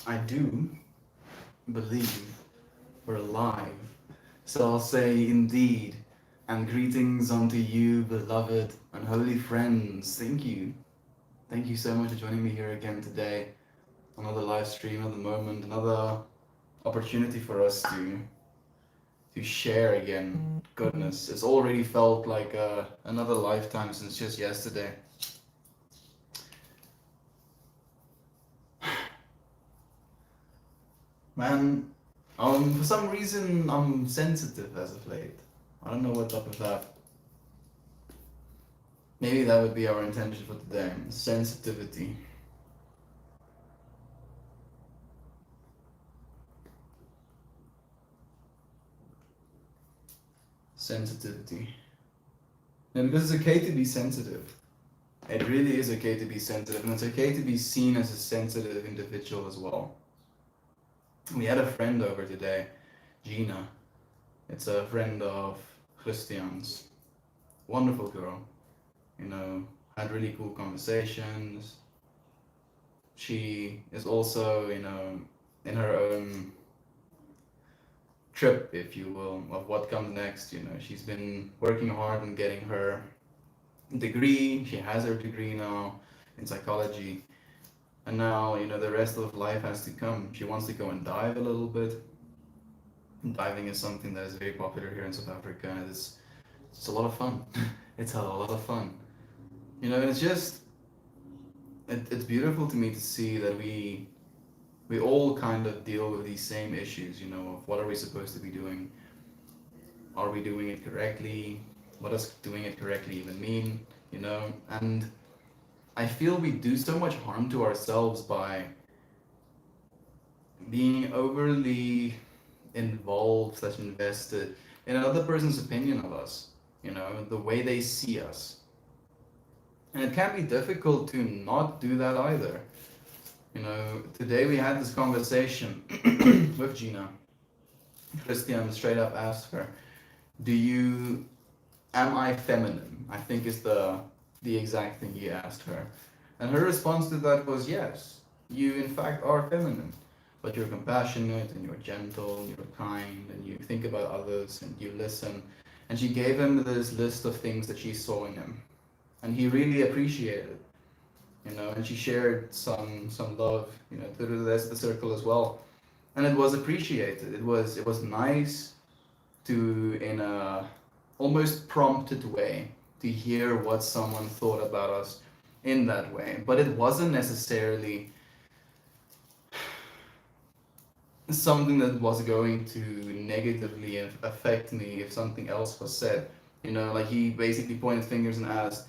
I do believe we're alive. So I'll say indeed, and greetings unto you, beloved and holy friends. Thank you. Thank you so much for joining me here again today. Another live stream, another moment, another opportunity for us to share again. Goodness, it's already felt like another lifetime since just yesterday. Man, for some reason I'm sensitive as of late. I don't know what's up with that. Maybe that would be our intention for today. Sensitivity. Sensitivity. And because it's okay to be sensitive. It really is okay to be sensitive, and it's okay to be seen as a sensitive individual as well. We had a friend over today, Gina. It's a friend of Christian's. Wonderful girl. You know, had really cool conversations. She is also, in her own trip, if you will, of what comes next. She's been working hard on getting her degree. She has her degree now in psychology. And now, the rest of life has to come. She wants to go and dive a little bit. Diving is something that is very popular here in South Africa, and it's a lot of fun. It's a lot of fun. And it's beautiful to me to see that we all kind of deal with these same issues, of what are we supposed to be doing? Are we doing it correctly? What does doing it correctly even mean? And I feel we do so much harm to ourselves by being overly involved / invested in another person's opinion of us, the way they see us. And it can be difficult to not do that either. Today we had this conversation with Gina. Christian straight up asked her, am I feminine? I think is the exact thing he asked her. And her response to that was, yes, you in fact are feminine, but you're compassionate and you're gentle, you're kind, and you think about others and you listen. And she gave him this list of things that she saw in him, and he really appreciated it. And she shared some love, to the rest of the circle as well, and it was appreciated. It was nice to, in a almost prompted way, to hear what someone thought about us in that way. But it wasn't necessarily something that was going to negatively affect me if something else was said. Like he basically pointed fingers and asked,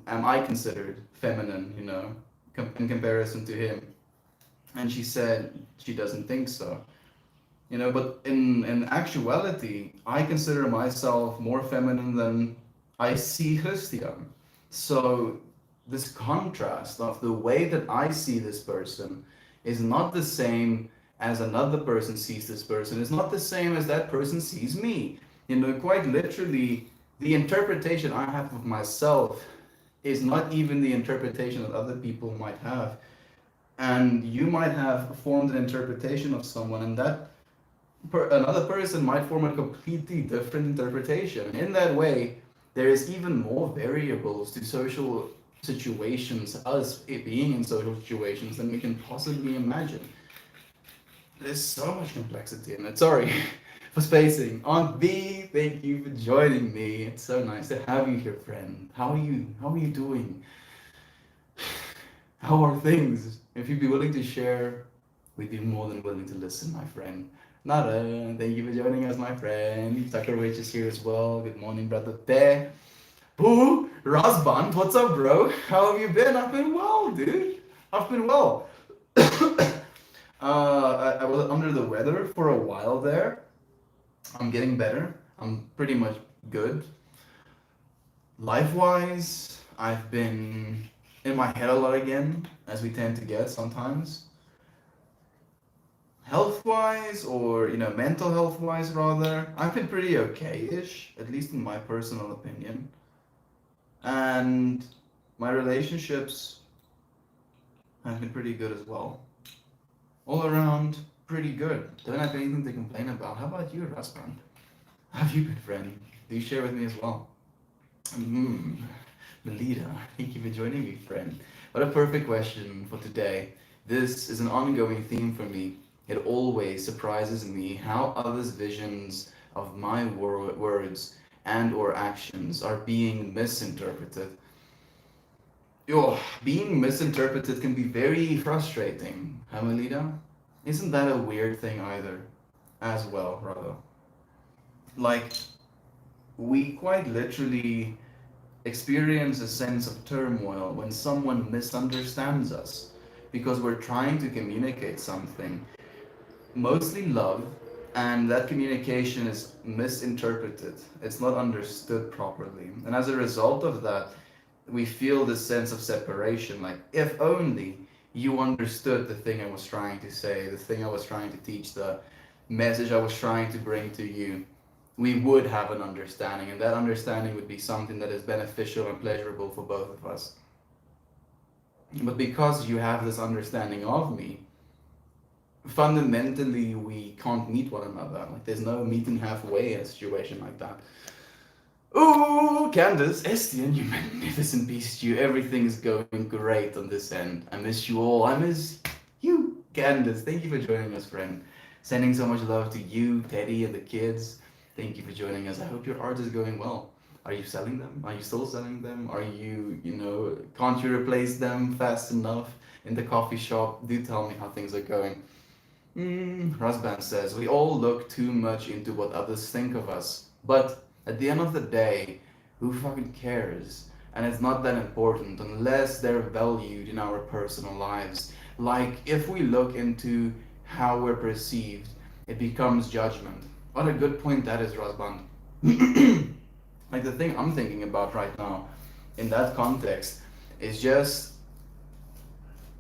am I considered feminine, in comparison to him? And she said she doesn't think so. But in actuality, I consider myself more feminine than I see Christian. So this contrast of the way that I see this person is not the same as another person sees this person. It's not the same as that person sees me. Quite literally, the interpretation I have of myself is not even the interpretation that other people might have. And you might have formed an interpretation of someone, and that another person might form a completely different interpretation. In that way, there is even more variables to social situations, us being in social situations, than we can possibly imagine. There's so much complexity in it. Sorry for spacing. Aunt B, thank you for joining me. It's so nice to have you here, friend. How are you? How are you doing? How are things? If you'd be willing to share, we'd be more than willing to listen, my friend. Nara, thank you for joining us, my friend. Tucker Rich is here as well. Good morning, brother Bear. Boo! Rosband, what's up, bro? How have you been? I've been well, dude. I've been well. I was under the weather for a while there. I'm getting better. I'm pretty much good. Life-wise, I've been in my head a lot again, as we tend to get sometimes. Health-wise, or mental health-wise rather, I've been pretty okay-ish, at least in my personal opinion. And my relationships have been pretty good as well. all around pretty good. Don't have anything to complain about. How about you, Raspan? How have you been, friend? Do you share with me as well? Mm, Melita, thank you for joining me, friend. What a perfect question for today. This is an ongoing theme for me. It always surprises me how others' visions of my words and or actions are being misinterpreted. Being misinterpreted can be very frustrating, huh, Melita? Isn't that a weird thing either? As well, rather. Like, we quite literally experience a sense of turmoil when someone misunderstands us because we're trying to communicate something, mostly love, and that communication is misinterpreted. It's not understood properly. And as a result of that, we feel this sense of separation. Like, if only you understood the thing I was trying to say, the thing I was trying to teach, the message I was trying to bring to you, we would have an understanding, and that understanding would be something that is beneficial and pleasurable for both of us. But because you have this understanding of me, fundamentally we can't meet one another. Like, there's no meeting halfway in a situation like that. Oh, Candace, Estienne, you magnificent beast, you. Everything's going great on this end. I miss you all. I miss you, Candace. Thank you for joining us, friend. Sending so much love to you, Teddy, and the kids. Thank you for joining us. I hope your art is going well. Are you selling them? Are you still selling them? Are you, can't you replace them fast enough in the coffee shop? Do tell me how things are going. Rasban says, we all look too much into what others think of us. But at the end of the day, who fucking cares? And it's not that important unless they're valued in our personal lives. Like, if we look into how we're perceived, it becomes judgment. What a good point that is, Rasban. Like, the thing I'm thinking about right now in that context is just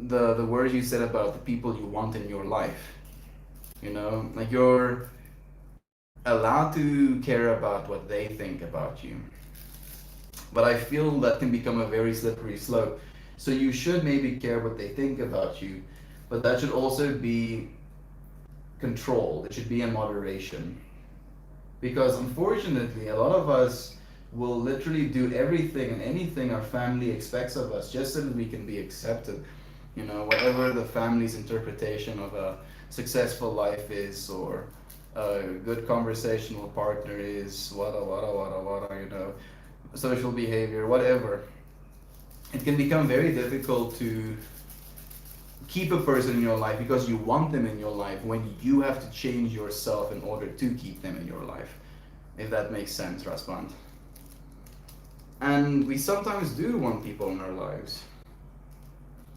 the words you said about the people you want in your life. Like, you're allowed to care about what they think about you. But I feel that can become a very slippery slope. So you should maybe care what they think about you, but that should also be controlled. It should be in moderation. Because unfortunately, a lot of us will literally do everything and anything our family expects of us just so that we can be accepted. Whatever the family's interpretation of a successful life is, or a good conversational partner is, social behavior, whatever. It can become very difficult to keep a person in your life because you want them in your life when you have to change yourself in order to keep them in your life. If that makes sense, Rasband. And we sometimes do want people in our lives.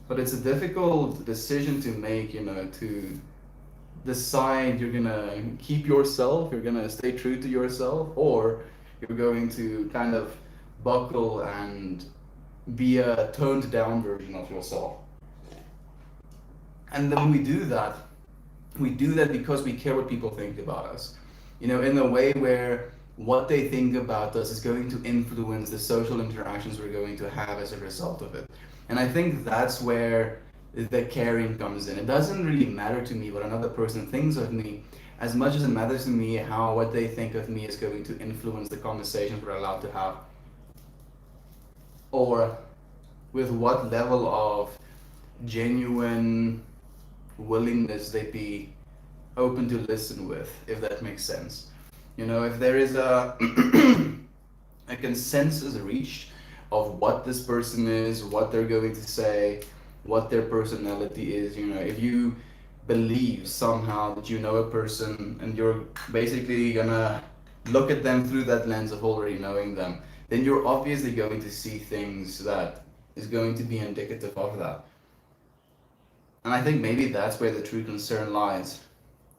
But it's a difficult decision to make, to decide you're gonna keep yourself, you're gonna stay true to yourself, or you're going to kind of buckle and be a toned down version of yourself. And then when we do that because we care what people think about us. In a way where what they think about us is going to influence the social interactions we're going to have as a result of it. And I think that's where the caring comes in. It doesn't really matter to me what another person thinks of me as much as it matters to me how what they think of me is going to influence the conversations we're allowed to have. Or with what level of genuine willingness they'd be open to listen with, if that makes sense. If there is a a consensus reached of what this person is, what they're going to say, what their personality is, if you believe somehow that you know a person and you're basically gonna look at them through that lens of already knowing them, then you're obviously going to see things that is going to be indicative of that. And I think maybe that's where the true concern lies,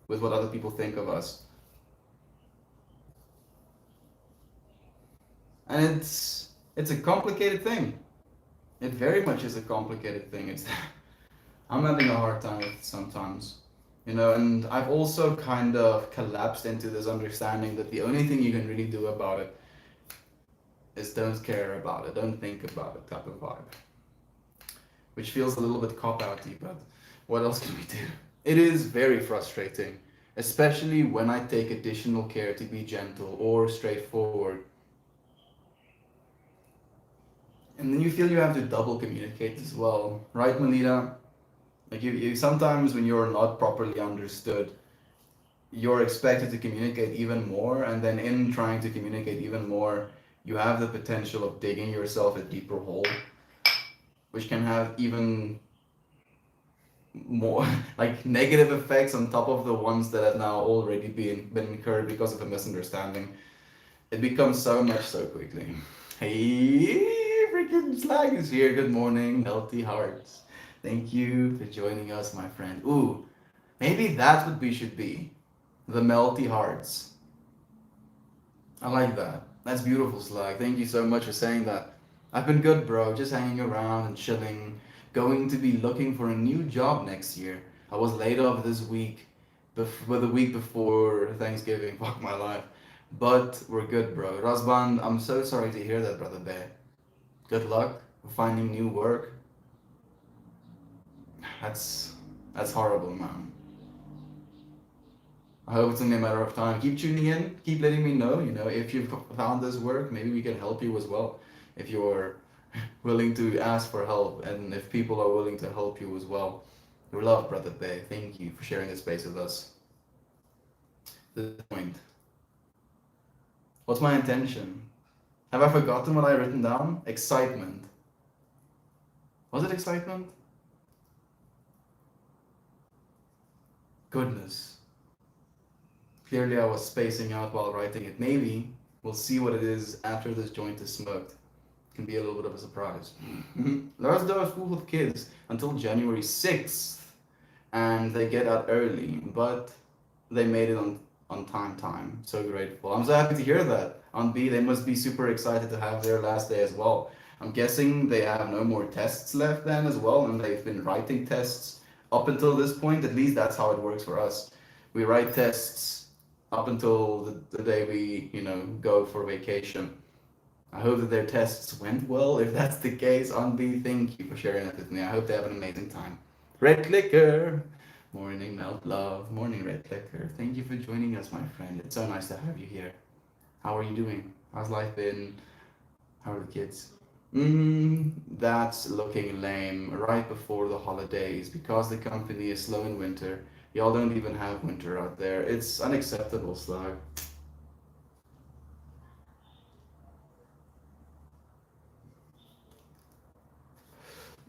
with what other people think of us. And it's a complicated thing. It very much is a complicated thing. I'm having a hard time with it sometimes. And I've also kind of collapsed into this understanding that the only thing you can really do about it is don't care about it, don't think about it type of vibe. Which feels a little bit cop-outy, but what else can we do? It is very frustrating, especially when I take additional care to be gentle or straightforward. And then you feel you have to double communicate as well, right, Melita? Like you sometimes when you're not properly understood, you're expected to communicate even more, and then in trying to communicate even more, you have the potential of digging yourself a deeper hole, which can have even more like negative effects on top of the ones that have now already been incurred because of a misunderstanding. It becomes so much so quickly. Hey, freaking Slag is here. Good morning, Melty Hearts. Thank you for joining us, my friend. Ooh, maybe that's what we should be. The Melty Hearts. I like that. That's beautiful, Slag. Thank you so much for saying that. I've been good, bro. Just hanging around and chilling. Going to be looking for a new job next year. I was laid off this week, the week before Thanksgiving. Fuck my life. But we're good, bro. Razban, I'm so sorry to hear that, brother Bear. Good luck finding new work. That's that's horrible, man. I hope it's only a matter of time. Keep tuning in. Keep letting me know. If you've found this work, maybe we can help you as well. If you're willing to ask for help, and if people are willing to help you as well. Your love, brother Bay. Thank you for sharing this space with us. The point. What's my intention? Have I forgotten what I written down? Excitement. Was it excitement? Goodness. Clearly, I was spacing out while writing it. Maybe we'll see what it is after this joint is smoked. Can be a little bit of a surprise. Last day of school with kids until January 6th, and they get out early, but they made it on time. So grateful. I'm so happy to hear that. On B, they must be super excited to have their last day as well. I'm guessing they have no more tests left then as well, and they've been writing tests up until this point. At least that's how it works for us. We write tests up until the day we, go for vacation. I hope that their tests went well. If that's the case, on B, thank you for sharing it with me. I hope they have an amazing time. Red Clicker! Morning, Melt Love. Morning, Red Clicker. Thank you for joining us, my friend. It's so nice to have you here. How are you doing? How's life been? How are the kids? That's looking lame right before the holidays because the company is slow in winter. Y'all don't even have winter out there. It's unacceptable, Slug.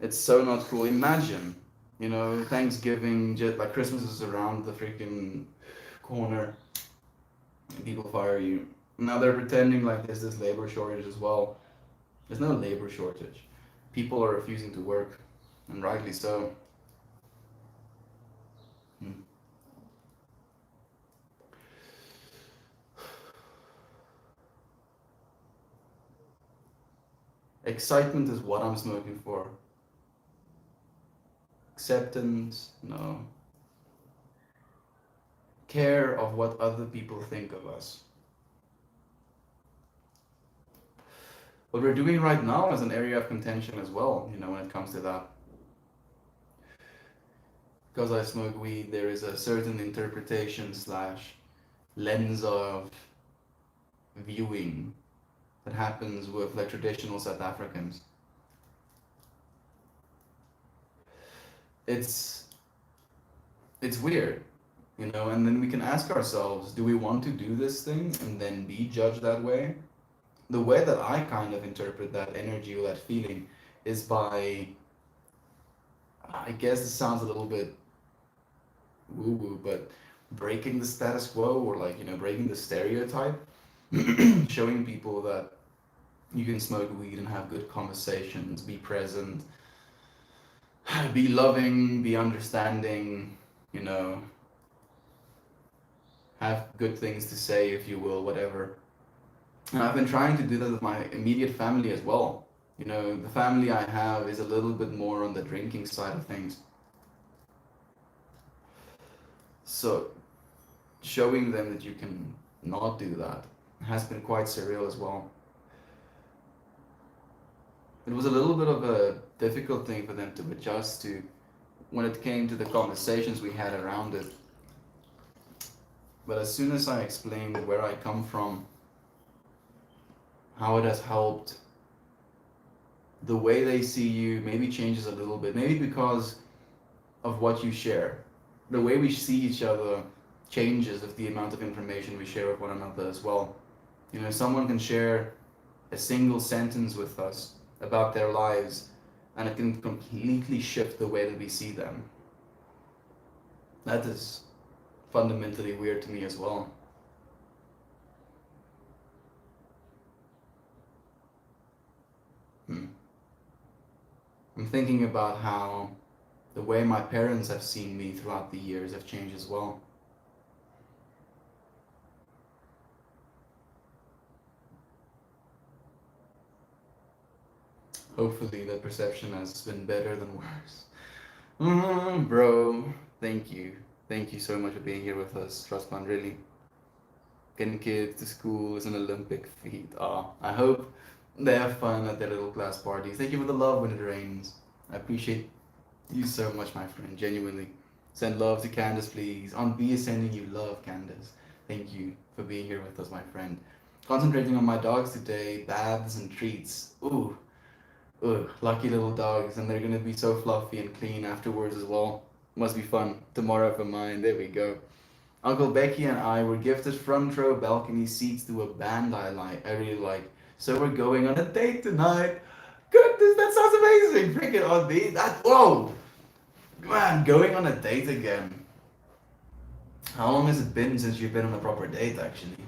It's so not cool. Imagine, Thanksgiving, just like Christmas is around the freaking corner, and people fire you. Now they're pretending like there's this labor shortage as well. There's no labor shortage. People are refusing to work, and rightly so. Hmm. Excitement is what I'm smoking for. Acceptance, no. Care of what other people think of us. What we're doing right now is an area of contention as well, when it comes to that. Because I smoke weed, there is a certain interpretation slash lens of viewing that happens with like traditional South Africans. It's it's weird, and then we can ask ourselves, do we want to do this thing and then be judged that way? The way that I kind of interpret that energy or that feeling is by, I guess it sounds a little bit woo woo, but breaking the status quo or like, breaking the stereotype, showing people that you can smoke weed and have good conversations, be present, be loving, be understanding, you know, have good things to say, if you will, whatever. And I've been trying to do that with my immediate family as well. The family I have is a little bit more on the drinking side of things. So showing them that you can not do that has been quite surreal as well. It was a little bit of a difficult thing for them to adjust to when it came to the conversations we had around it. But as soon as I explained where I come from, how it has helped, the way they see you maybe changes a little bit. Maybe because of what you share. The way we see each other changes with the amount of information we share with one another as well. You know, someone can share a single sentence with us about their lives, and it can completely shift the way that we see them. That is fundamentally weird to me as well. Hmm. I'm thinking about how the way my parents have seen me throughout the years have changed as well. Hopefully that perception has been better than worse. Bro, thank you. Thank you so much for being here with us, Trustman, really. Getting kids to school is an Olympic feat. I hope they have fun at their little class parties. Thank you for the love when it rains. I appreciate you so much, my friend, genuinely. Send love to Candace, please. Aunt B is sending you love, Candace. Thank you for being here with us, my friend. Concentrating on my dogs today, baths and treats. Ooh, ugh, lucky little dogs, and they're gonna be so fluffy and clean afterwards as well. Must be fun. Tomorrow for mine. There we go. Uncle Becky and I were gifted front row balcony seats to a band I really like. So we're going on a date tonight. Goodness, that sounds amazing. Freaking on me. That whoa, man, going on a date again. How long has it been since you've been on a proper date? Actually,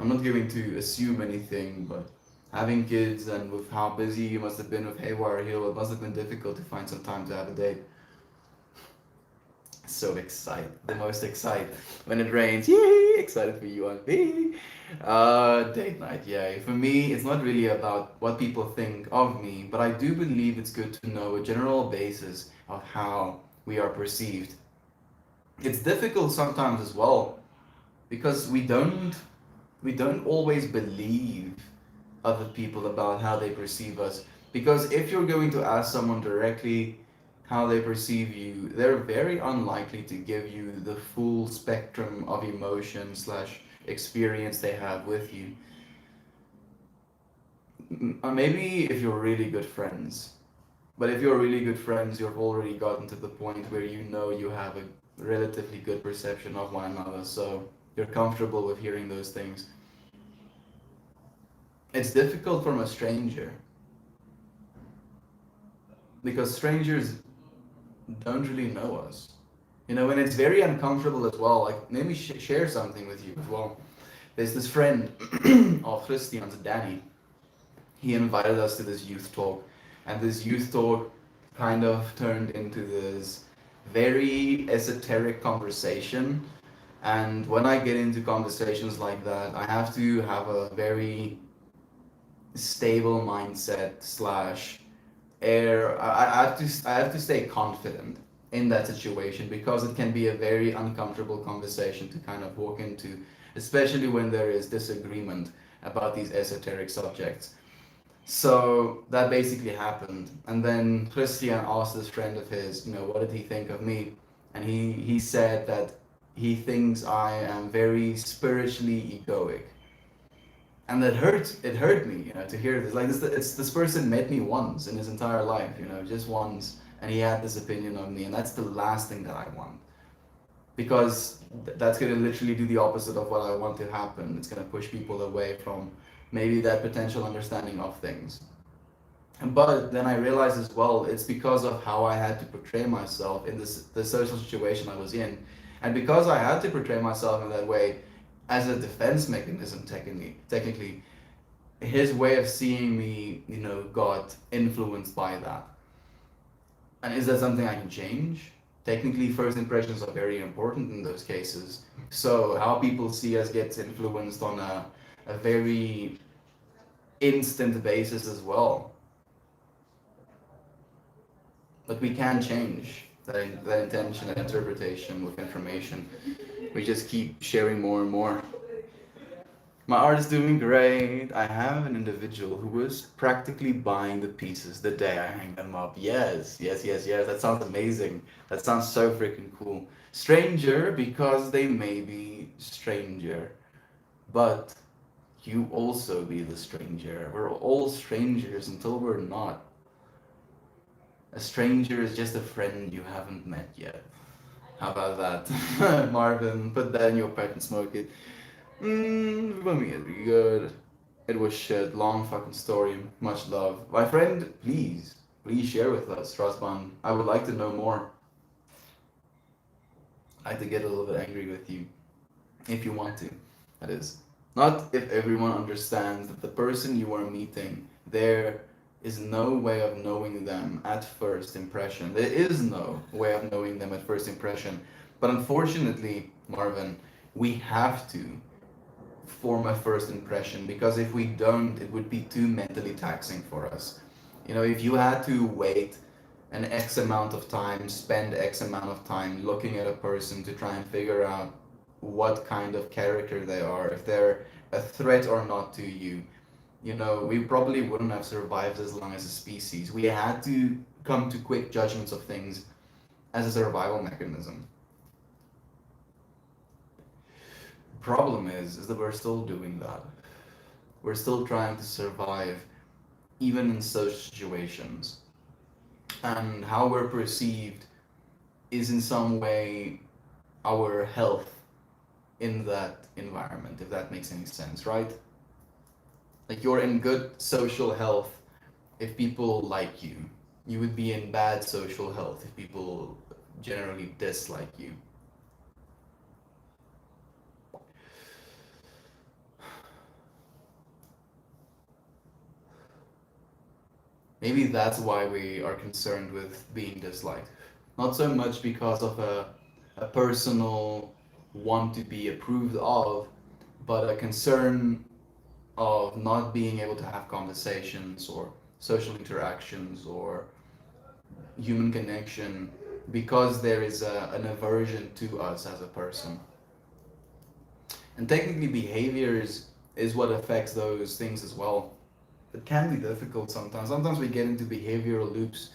I'm not going to assume anything, but having kids and with how busy you must have been with Haywire Hill, it must have been difficult to find some time to have a date. So excited, the most excited when it rains. Yay! Excited for you on me. Date night, yeah. For me, it's not really about what people think of me, but I do believe it's good to know a general basis of how we are perceived. It's difficult sometimes as well because we don't always believe other people about how they perceive us. Because if you're going to ask someone directly how they perceive you, they're very unlikely to give you the full spectrum of emotion slash experience they have with you. Maybe if you're really good friends, but if you're really good friends, you've already gotten to the point where you know you have a relatively good perception of one another, so you're comfortable with hearing those things. It's difficult from a stranger because strangers don't really know us. You know, and it's very uncomfortable as well. Like, let me share something with you as well. There's this friend of Christian's, Danny. He invited us to this youth talk, and this youth talk kind of turned into this very esoteric conversation. And when I get into conversations like that, I have to have a very stable mindset slash air. I have to stay confident in that situation because it can be a very uncomfortable conversation to kind of walk into, especially when there is disagreement about these esoteric subjects. So that basically happened, and then Christian asked this friend of his, what did he think of me, and he said that he thinks I am very spiritually egoic, and that hurt. It hurt me, to hear this. Like this person met me once in his entire life, just once, and he had this opinion of me, and that's the last thing that I want, because that's gonna literally do the opposite of what I want to happen. It's gonna push people away from maybe that potential understanding of things. But then I realized as well, it's because of how I had to portray myself in the social situation I was in, and because I had to portray myself in that way as a defense mechanism, technically, his way of seeing me, got influenced by that. And is that something I can change? Technically, first impressions are very important in those cases. So how people see us gets influenced on a very instant basis as well. But we can change that intention and interpretation with information. We just keep sharing more and more. My art is doing great. I have an individual who was practically buying the pieces the day I hang them up. Yes, yes, yes, yes. That sounds amazing. That sounds so freaking cool. Stranger because they may be stranger, but you also be the stranger. We're all strangers until we're not. A stranger is just a friend you haven't met yet. How about that? Marvin, put that in your pipe and smoke it. For me, it'd be good. It was shit. Long fucking story. Much love. My friend, please share with us, Rasban. I would like to know more. I like to get a little bit angry with you, if you want to. That is. Not if everyone understands that the person you are meeting, there is no way of knowing them at first impression. There is no way of knowing them at first impression. But unfortunately, Marvin, we have to form a first impression because if we don't, it would be too mentally taxing for us. You know, if you had to wait an X amount of time, spend X amount of time looking at a person to try and figure out what kind of character they are, if they're a threat or not to you, you know, we probably wouldn't have survived as long as a species. We had to come to quick judgments of things as a survival mechanism. Problem is that we're still doing that. We're still trying to survive even in social situations. And how we're perceived is in some way our health in that environment, if that makes any sense, right? Like you're in good social health if people like you. You would be in bad social health if people generally dislike you. Maybe that's why we are concerned with being disliked. Not so much because of a personal want to be approved of, but a concern of not being able to have conversations or social interactions or human connection because there is an aversion to us as a person. And technically, behaviors is what affects those things as well. It can be difficult sometimes. Sometimes we get into behavioral loops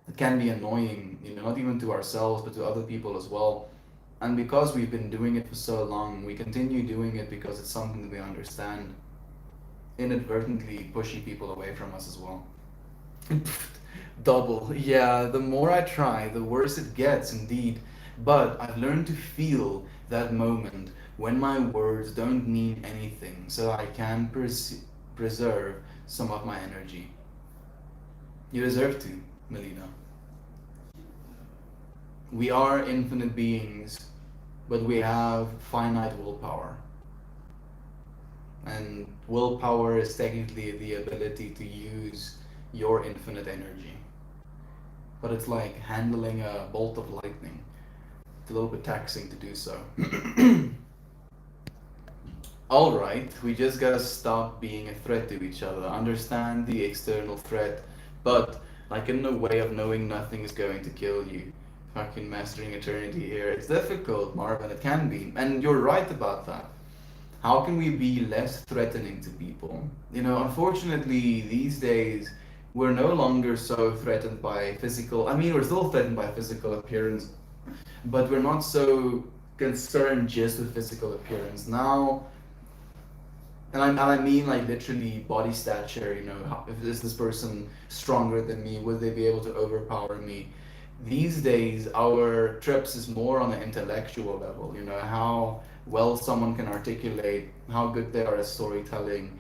that can be annoying, you know, not even to ourselves, but to other people as well. And because we've been doing it for so long, we continue doing it because it's something that we understand, inadvertently pushing people away from us as well. Double. Yeah, the more I try, the worse it gets, indeed. But I've learned to feel that moment when my words don't mean anything, so I can preserve some of my energy. You deserve to, Melina. We are infinite beings, but we have finite willpower. And willpower is technically the ability to use your infinite energy. But it's like handling a bolt of lightning. It's a little bit taxing to do so. Alright, we just gotta stop being a threat to each other, understand the external threat, but like in a way of knowing nothing is going to kill you. Fucking mastering eternity here. It's difficult, Marvin, it can be. And you're right about that. How can we be less threatening to people? You know, unfortunately, these days, we're no longer so threatened by physical, I mean, we're still threatened by physical appearance, but we're not so concerned just with physical appearance. Now, and I mean like literally body stature, you know, how, if is this person stronger than me, would they be able to overpower me? These days, our trips is more on an intellectual level, you know, how well someone can articulate, how good they are at storytelling,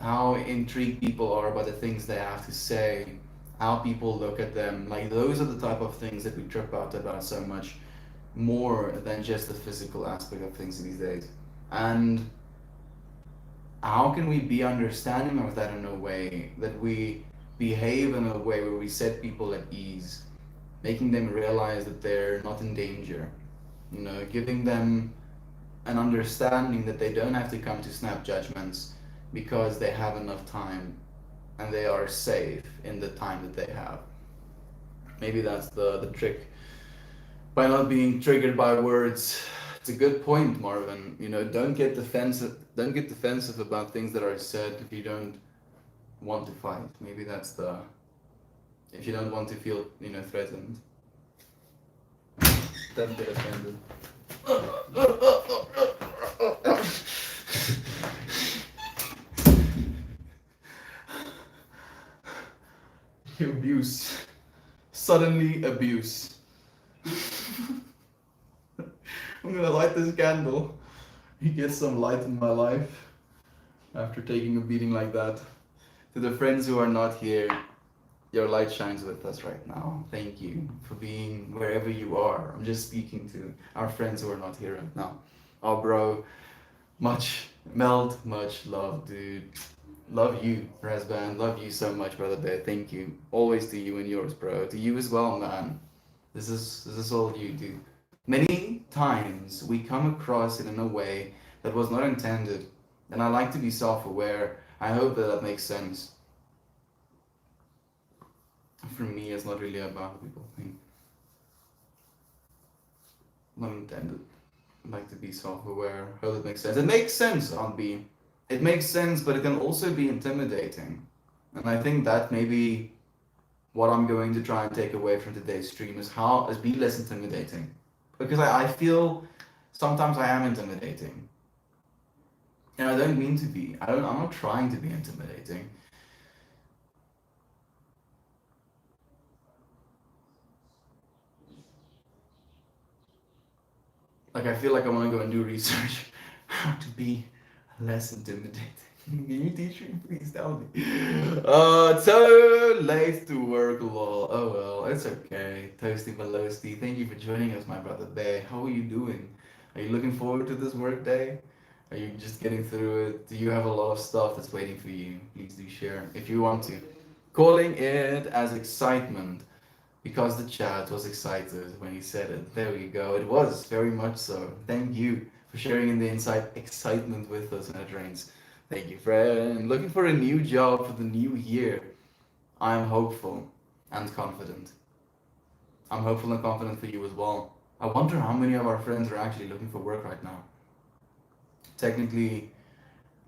how intrigued people are by the things they have to say, how people look at them. Like those are the type of things that we trip out about so much more than just the physical aspect of things these days. And how can we be understanding of that in a way that we behave in a way where we set people at ease, making them realize that they're not in danger, you know, giving them an understanding that they don't have to come to snap judgments because they have enough time and they are safe in the time that they have. Maybe that's the trick. By not being triggered by words it's a good point, Marvin. You know, don't get defensive. Don't get defensive about things that are said if you don't want to fight. Maybe that's the. If you don't want to feel, threatened, don't get offended. Abuse. Suddenly abuse. I'm gonna light this candle. You get some light in my life after taking a beating like that. To the friends who are not here, your light shines with us right now. Thank you for being wherever you are. I'm just speaking to our friends who are not here right now. Oh, bro, much love, dude. Love you, Razban. Love you so much, brother Bear. Thank you. Always to you and yours, bro. To you as well, man. This is all you do. Many times we come across it in a way that was not intended, and I like to be self-aware. I hope that that makes sense. For me, it's not really about what people think. Not intended. I like to be self-aware. Hope that makes sense. It makes sense, Aunt B. It makes sense, but it can also be intimidating. And I think that maybe what I'm going to try and take away from today's stream is be less intimidating. Because I feel sometimes I am intimidating. And I don't mean to be. I'm not trying to be intimidating. Like I feel like I want to go and do research how to be less intimidating. Can you teach me? Please tell me. So late to work, lol. Oh well, it's okay. Toasty Malosty, thank you for joining us, my brother Bear. How are you doing? Are you looking forward to this work day? Are you just getting through it? Do you have a lot of stuff that's waiting for you? Please do share if you want to. Calling it as excitement because the chat was excited when he said it. There we go. It was very much so. Thank you for sharing in the excitement with us, NetRains. Thank you, friend. Looking for a new job for the new year. I'm hopeful and confident. I'm hopeful and confident for you as well. I wonder how many of our friends are actually looking for work right now. Technically,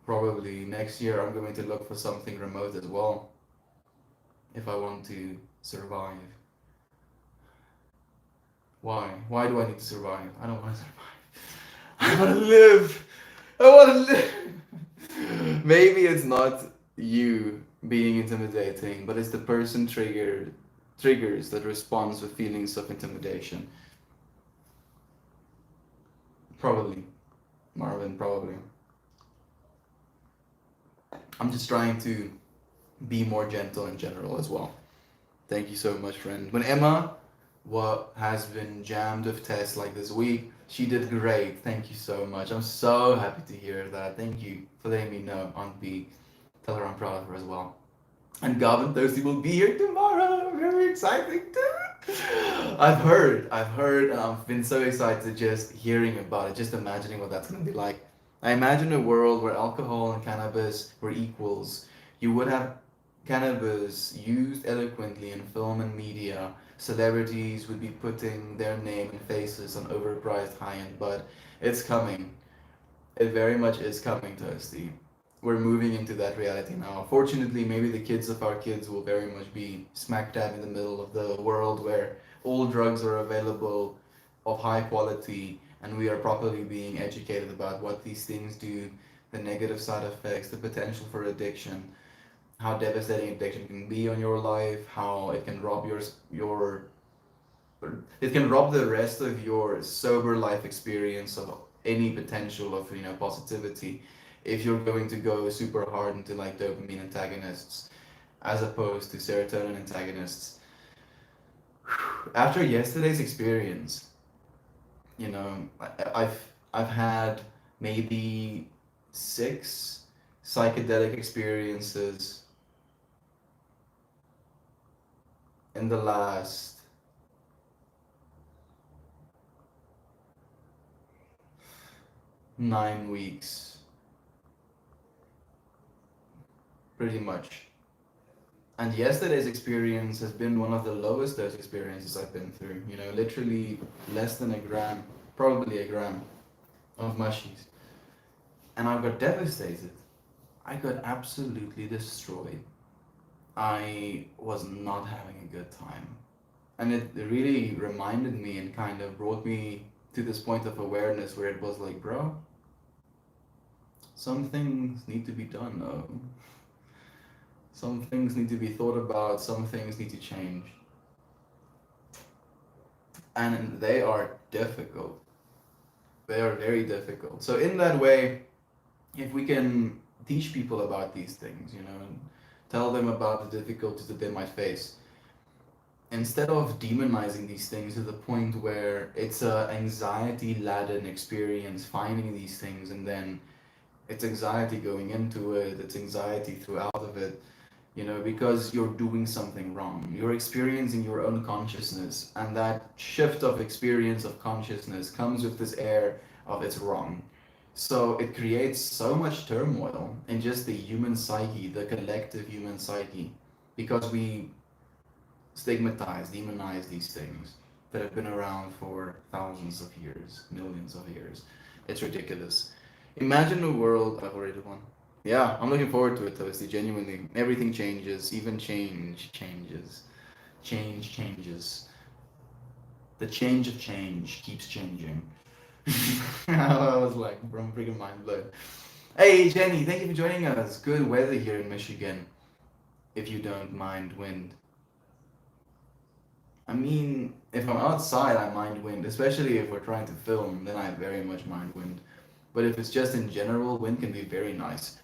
probably next year I'm going to look for something remote as well. If I want to survive. Why? Why do I need to survive? I don't want to survive. I want to live. I want to live. Maybe it's not you being intimidating, but it's the person triggers that responds with feelings of intimidation. Probably. Marvin, probably. I'm just trying to be more gentle in general as well. Thank you so much, friend. When Emma has been jammed with tests like this week, she did great. Thank you so much. I'm so happy to hear that. Thank you for letting me know, Aunt B. Tell her I'm proud of her as well. And Gavin Thirsty will be here tomorrow. Very exciting too. I've heard, and I've been so excited just hearing about it, just imagining what that's going to be like. I imagine a world where alcohol and cannabis were equals. You would have cannabis used eloquently in film and media. Celebrities would be putting their name and faces on overpriced high-end, but it's coming. It very much is coming, Toasty. We're moving into that reality now. Fortunately, maybe the kids of our kids will very much be smack dab in the middle of the world where all drugs are available of high quality and we are properly being educated about what these things do, the negative side effects, the potential for addiction, how devastating addiction can be on your life, how it can rob it can rob the rest of your sober life experience of any potential of positivity if you're going to go super hard into like dopamine antagonists as opposed to serotonin antagonists. After yesterday's experience, I've had maybe 6 psychedelic experiences in the last 9 weeks. Pretty much. And yesterday's experience has been one of the lowest dose experiences I've been through. Literally less than a gram, probably a gram. of mushies, and I got devastated. I got absolutely destroyed. I was not having a good time. And it really reminded me and kind of brought me to this point of awareness where it was like, bro, some things need to be done. Some things need to be thought about, some things need to change. And they are difficult. They are very difficult. So, in that way, if we can teach people about these things, and tell them about the difficulties that they might face, instead of demonizing these things to the point where it's a anxiety laden experience finding these things, and then it's anxiety going into it, it's anxiety throughout of it, because you're doing something wrong. You're experiencing your own consciousness, and that shift of experience of consciousness comes with this air of it's wrong. So it creates so much turmoil in just the human psyche, the collective human psyche, because we stigmatize, demonize these things that have been around for thousands of years, millions of years. It's ridiculous. Imagine a world. I've already won. Yeah, I'm looking forward to it, Toasty. Genuinely, everything changes. Even change changes. Change changes. The change of change keeps changing. I was like, I'm freaking mind blown. Hey, Jenny, thank you for joining us. Good weather here in Michigan, if you don't mind wind. I mean, if I'm outside, I mind wind, especially if we're trying to film, then I very much mind wind. But if it's just in general, wind can be very nice.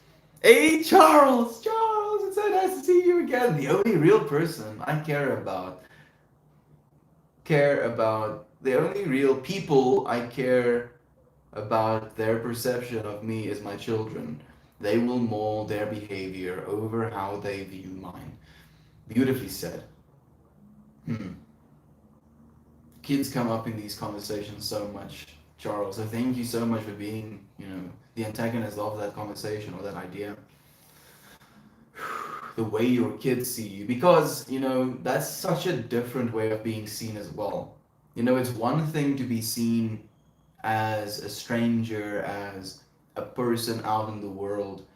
Hey, Charles! Charles, it's so nice to see you again. The only real person I care about, the only real people I care about their perception of me is my children. They will mold their behavior over how they view mine. Beautifully said. Hmm. Kids come up in these conversations so much, Charles. So thank you so much for being, the antagonist of that conversation or that idea. The way your kids see you, because that's such a different way of being seen as well. It's one thing to be seen as a stranger, as a person out in the world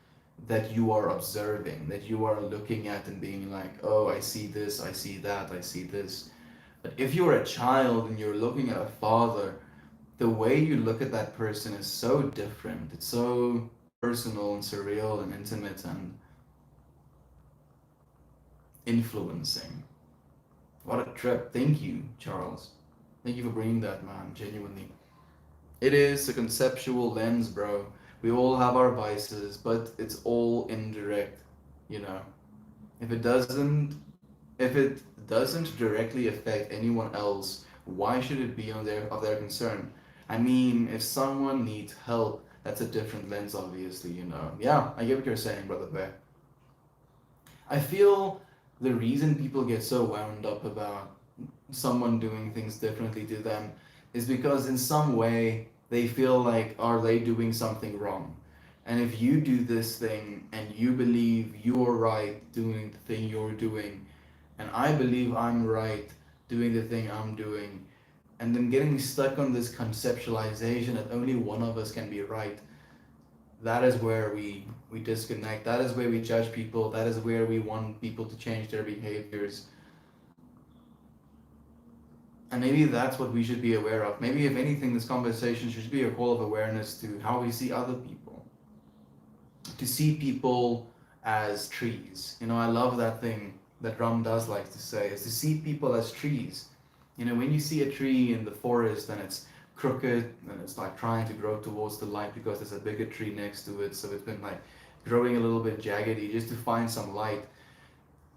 that you are observing, that you are looking at and being like, oh, I see this, I see that, I see this. But if you're a child and you're looking at a father, the way you look at that person is so different. It's so personal and surreal and intimate and influencing. What a trip. Thank you, Charles. Thank you for bringing that, man, genuinely. It is a conceptual lens, bro. We all have our vices, but it's all indirect, you know. If it doesn't if it doesn't directly affect anyone else, why should it be of their concern? I mean, if someone needs help, that's a different lens, obviously. Yeah, I get what you're saying, brother Bear. I feel the reason people get so wound up about someone doing things differently to them is because in some way they feel like, are they doing something wrong? And if you do this thing and you believe you're right doing the thing you're doing, and I believe I'm right doing the thing I'm doing, and then getting stuck on this conceptualization that only one of us can be right, that is where we disconnect. That is where we judge people. That is where we want people to change their behaviors. And maybe that's what we should be aware of. Maybe, if anything, this conversation should be a call of awareness to how we see other people. To see people as trees. I love that thing that Ram does like to say, is to see people as trees. When you see a tree in the forest and it's crooked and it's like trying to grow towards the light because there's a bigger tree next to it, so it's been like growing a little bit jaggedy just to find some light.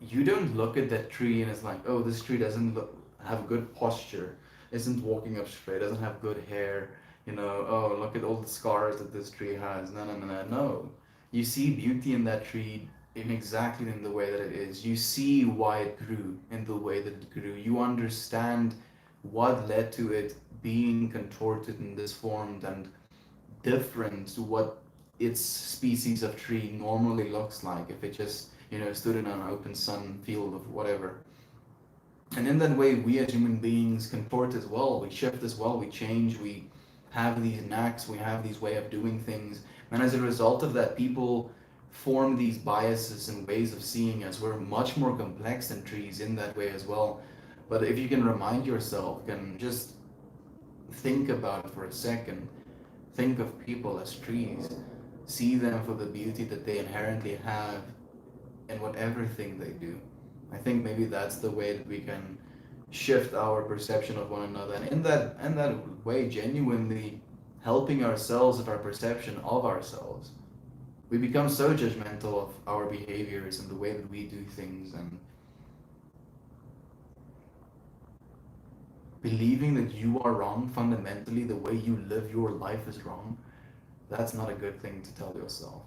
You don't look at that tree and it's like, oh, this tree doesn't have good posture, isn't walking up straight, doesn't have good hair. Oh, look at all the scars that this tree has. No, no, no, no, no. You see beauty in that tree in the way that it is. You see why it grew in the way that it grew. You understand what led to it being contorted in this form and different to what its species of tree normally looks like if it just stood in an open sun field of whatever. And in that way, we as human beings contort as well. We shift as well. We change. We have these knacks, we have these way of doing things, and as a result of that, people form these biases and ways of seeing us. We're much more complex than trees in that way as well. But if you can remind yourself, can just think about it for a second, think of people as trees, see them for the beauty that they inherently have in whatever thing they do. I think maybe that's the way that we can shift our perception of one another, and in that way, genuinely helping ourselves with our perception of ourselves. We become so judgmental of our behaviors and the way that we do things, and believing that you are wrong fundamentally, the way you live your life is wrong. That's not a good thing to tell yourself.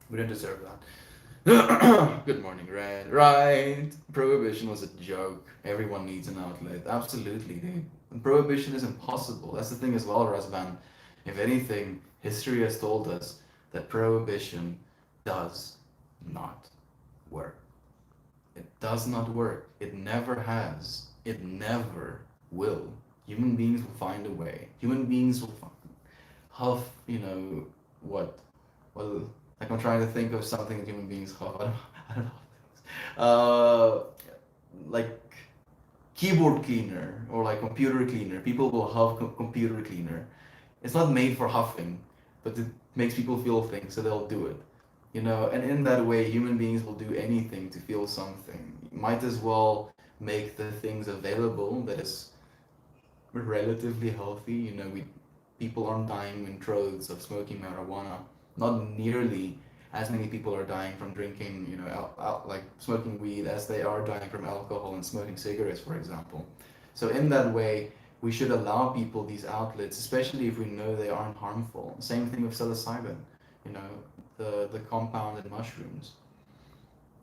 We don't deserve that. Good morning, Red. Right. Prohibition was a joke. Everyone needs an outlet. Absolutely, dude. And prohibition is impossible. That's the thing as well, Razvan. If anything, history has told us that prohibition does not work. It does not work. It never has. It never will. Human beings will find a way. Human beings will find huff, what? Well, like I'm trying to think of something that human beings huff. I don't know. Like keyboard cleaner or like computer cleaner. People will huff computer cleaner. It's not made for huffing, but it makes people feel things, so they'll do it. And in that way, human beings will do anything to feel something. Might as well make the things available that is relatively healthy. We people aren't dying in troves of smoking marijuana. Not nearly as many people are dying from drinking, like smoking weed, as they are dying from alcohol and smoking cigarettes, for example. So in that way, we should allow people these outlets, especially if we know they aren't harmful. Same thing with psilocybin, you know, the compound in mushrooms.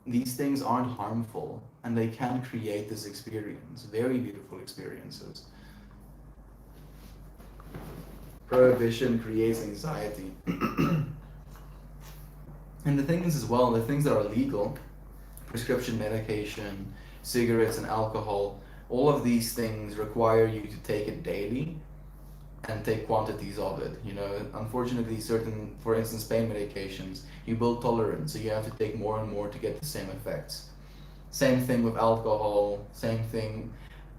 These things aren't harmful, and they can create this experience, very beautiful experiences. Prohibition creates anxiety. And the things as well, the things that are legal, prescription medication, cigarettes and alcohol, all of these things require you to take it daily and take quantities of it. Unfortunately, certain, for instance, pain medications, you build tolerance, so you have to take more and more to get the same effects. Same thing with alcohol, same thing,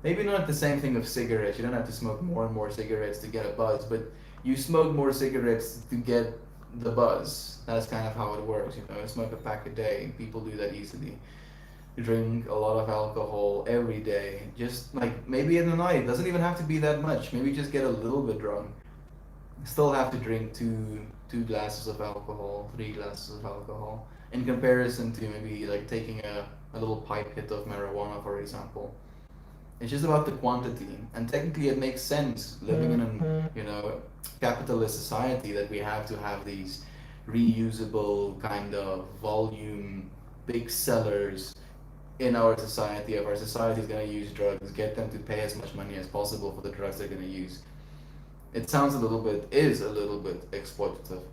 maybe not the same thing with cigarettes. You don't have to smoke more and more cigarettes to get a buzz, but you smoke more cigarettes to get the buzz. That's kind of how it works. Smoke a pack a day. People do that easily. Drink a lot of alcohol every day. Just like maybe in the night. Doesn't even have to be that much. Maybe just get a little bit drunk. Still have to drink two glasses of alcohol, 3 glasses of alcohol. In comparison to maybe like taking a little pipe hit of marijuana, for example. It's just about the quantity, and technically it makes sense living in an capitalist society that we have to have these reusable kind of volume big sellers in our society. If our society is going to use drugs, get them to pay as much money as possible for the drugs they're going to use. It sounds is a little bit exploitative.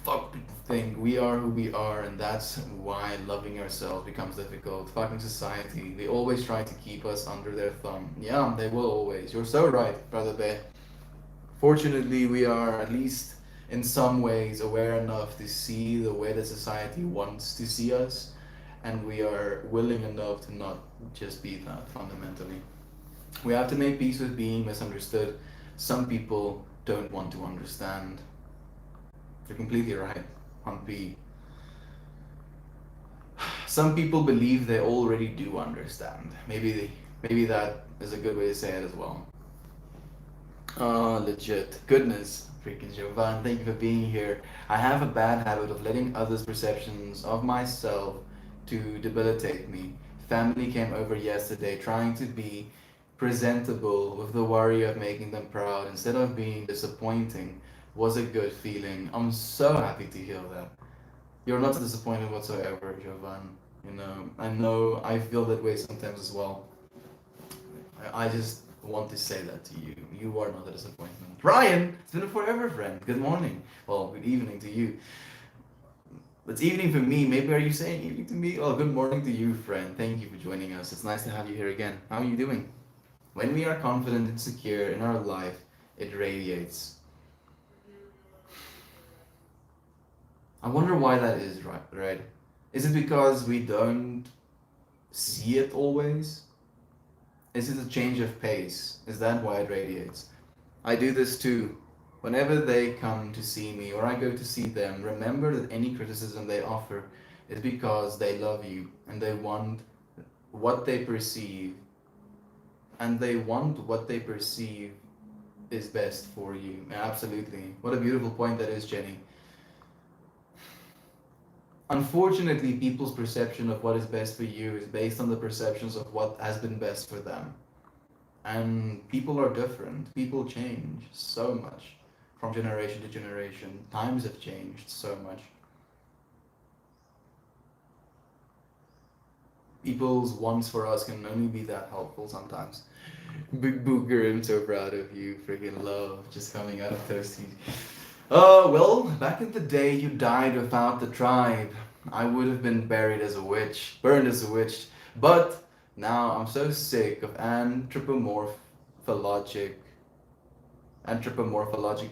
Fuck people think we are who we are, and that's why loving ourselves becomes difficult. Fucking society, they always try to keep us under their thumb. Yeah, they will always. You're so right, Brother Bear. Fortunately, we are at least in some ways aware enough to see the way that society wants to see us, and we are willing enough to not just be that fundamentally. We have to make peace with being misunderstood. Some people don't want to understand. You're completely right, Hunt B. Some people believe they already do understand. Maybe that is a good way to say it as well. Legit. Goodness, freaking Jovan, thank you for being here. I have a bad habit of letting others' perceptions of myself to debilitate me. Family came over yesterday trying to be presentable with the worry of making them proud instead of being disappointing. Was a good feeling. I'm so happy to hear that. You're not disappointed whatsoever, Jovan. I know I feel that way sometimes as well. I just want to say that to you. You are not a disappointment. Ryan, it's been a forever, friend. Good morning. Well, good evening to you. It's evening for me. Maybe are you saying evening to me? Oh, good morning to you, friend. Thank you for joining us. It's nice to have you here again. How are you doing? When we are confident and secure in our life, it radiates. I wonder why that is, right? Is it because we don't see it always? Is it a change of pace? Is that why it radiates? I do this too. Whenever they come to see me or I go to see them, remember that any criticism they offer is because they love you and they want what they perceive, and they want what they perceive is best for you. Absolutely. What a beautiful point that is, Jenny. Unfortunately, people's perception of what is best for you is based on the perceptions of what has been best for them. And people are different. People change so much from generation to generation. Times have changed so much. People's wants for us can only be that helpful sometimes. Big Booger, I'm so proud of you. Freaking love just coming out of thirsty. Well, back in the day, you died without the tribe. I would have been buried as a witch, burned as a witch. But now I'm so sick of anthropomorphologic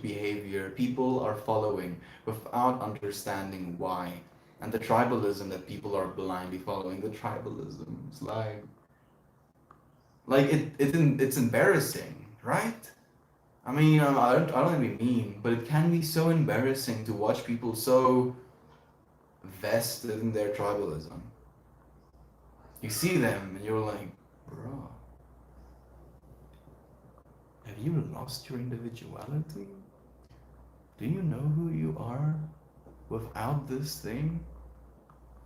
behavior people are following without understanding why. And the tribalism that people are blindly following, the tribalisms, it's embarrassing, right? I mean, I don't even mean, but it can be so embarrassing to watch people so vested in their tribalism. You see them and you're like, bro, have you lost your individuality? Do you know who you are without this thing?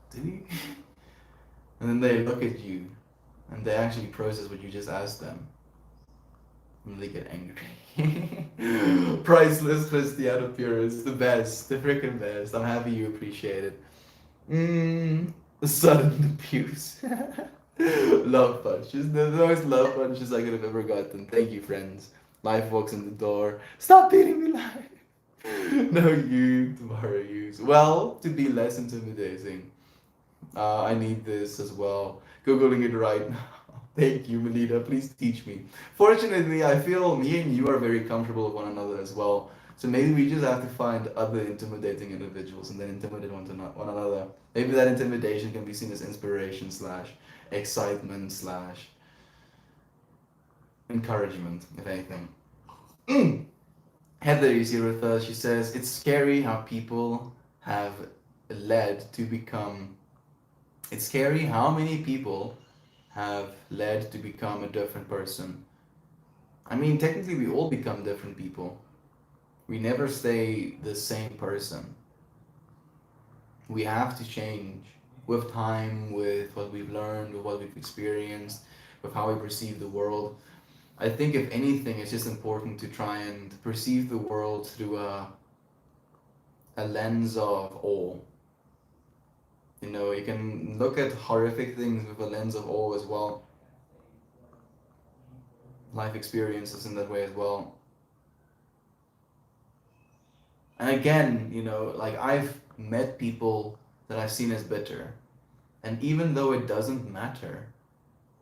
Do you? And then they look at you and they actually process what you just asked them. And they get angry. Priceless Cristiano Purist, the best, the freaking best. I'm happy you appreciate it. The sudden abuse. Love punches. The most love punches I could have ever gotten. Thank you, friends. Life walks in the door. Stop beating me life. No, you, tomorrow, you. Well, to be less intimidating, I need this as well. Googling it right now. Thank you, Melita. Please teach me. Fortunately, I feel me and you are very comfortable with one another as well. So maybe we just have to find other intimidating individuals and then intimidate one another. Maybe that intimidation can be seen as inspiration slash excitement slash encouragement, if anything. Heather is here with us. She says, it's scary how people have led to become. It's scary how many people have led to become a different person. I mean, technically, we all become different people. We never stay the same person. We have to change with time, with what we've learned, with what we've experienced, with how we perceive the world. I think, if anything, it's just important to try and perceive the world through a lens of awe. You know, you can look at horrific things with a lens of awe as well. Life experiences in that way as well. And again, you know, like I've met people that I've seen as bitter. And even though it doesn't matter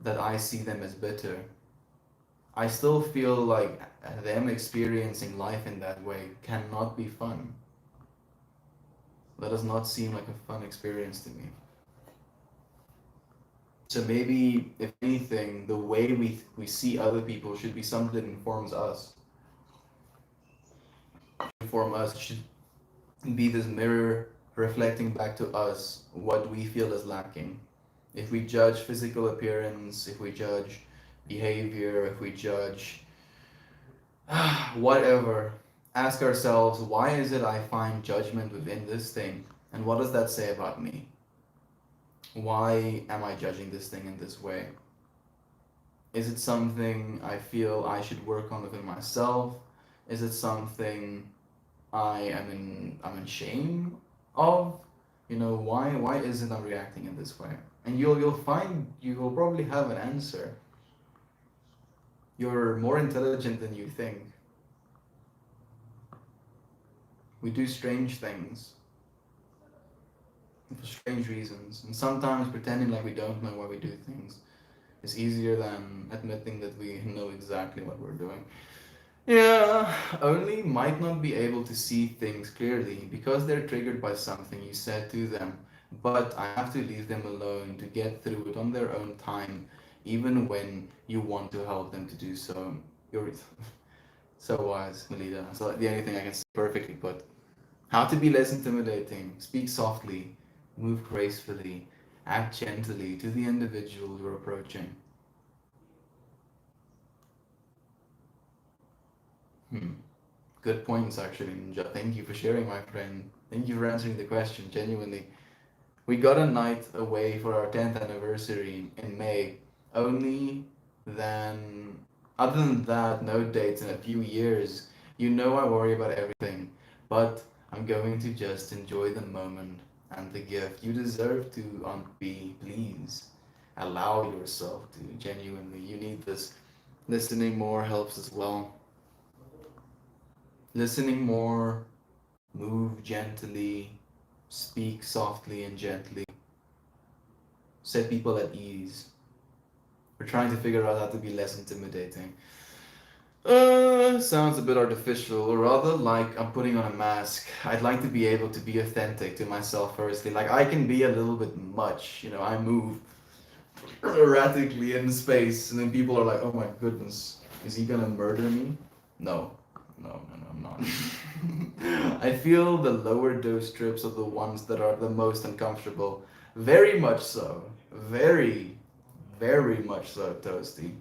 that I see them as bitter, I still feel like them experiencing life in that way cannot be fun. That does not seem like a fun experience to me. So maybe, if anything, the way we see other people should be something that informs us. Inform us, should be this mirror reflecting back to us what we feel is lacking. If we judge physical appearance, if we judge behavior, if we judge whatever, ask ourselves, why is it I find judgment within this thing? And what does that say about me? Why am I judging this thing in this way? Is it something I feel I should work on within myself? Is it something I'm in shame of? You know, why is it I'm reacting in this way? And you'll probably have an answer. You're more intelligent than you think. We do strange things for strange reasons, and sometimes pretending like we don't know why we do things is easier than admitting that we know exactly what we're doing. Yeah, only might not be able to see things clearly because they're triggered by something you said to them. But I have to leave them alone to get through it on their own time, even when you want to help them to do so. You're so wise, Melita. So the only thing I can say perfectly put. How to be less intimidating. Speak softly, move gracefully, act gently to the individual you're approaching. Hmm. Good points, actually, Ninja. Thank you for sharing, my friend. Thank you for answering the question, genuinely. We got a night away for our 10th anniversary in May. Only then, other than that, no dates in a few years. You know I worry about everything, but I'm going to just enjoy the moment and the gift. You deserve to, Aunt B, please. Allow yourself to, genuinely. You need this. Listening more helps as well. Listening more, move gently, speak softly and gently, set people at ease. We're trying to figure out how to be less intimidating. Sounds a bit artificial, or rather like I'm putting on a mask. I'd like to be able to be authentic to myself firstly. Like I can be a little bit much, I move erratically in space, and then people are like, "Oh my goodness, is he gonna murder me?" No, no, I'm not. I feel the lower dose trips are the ones that are the most uncomfortable. Very much so. Very, very much so, Toasty.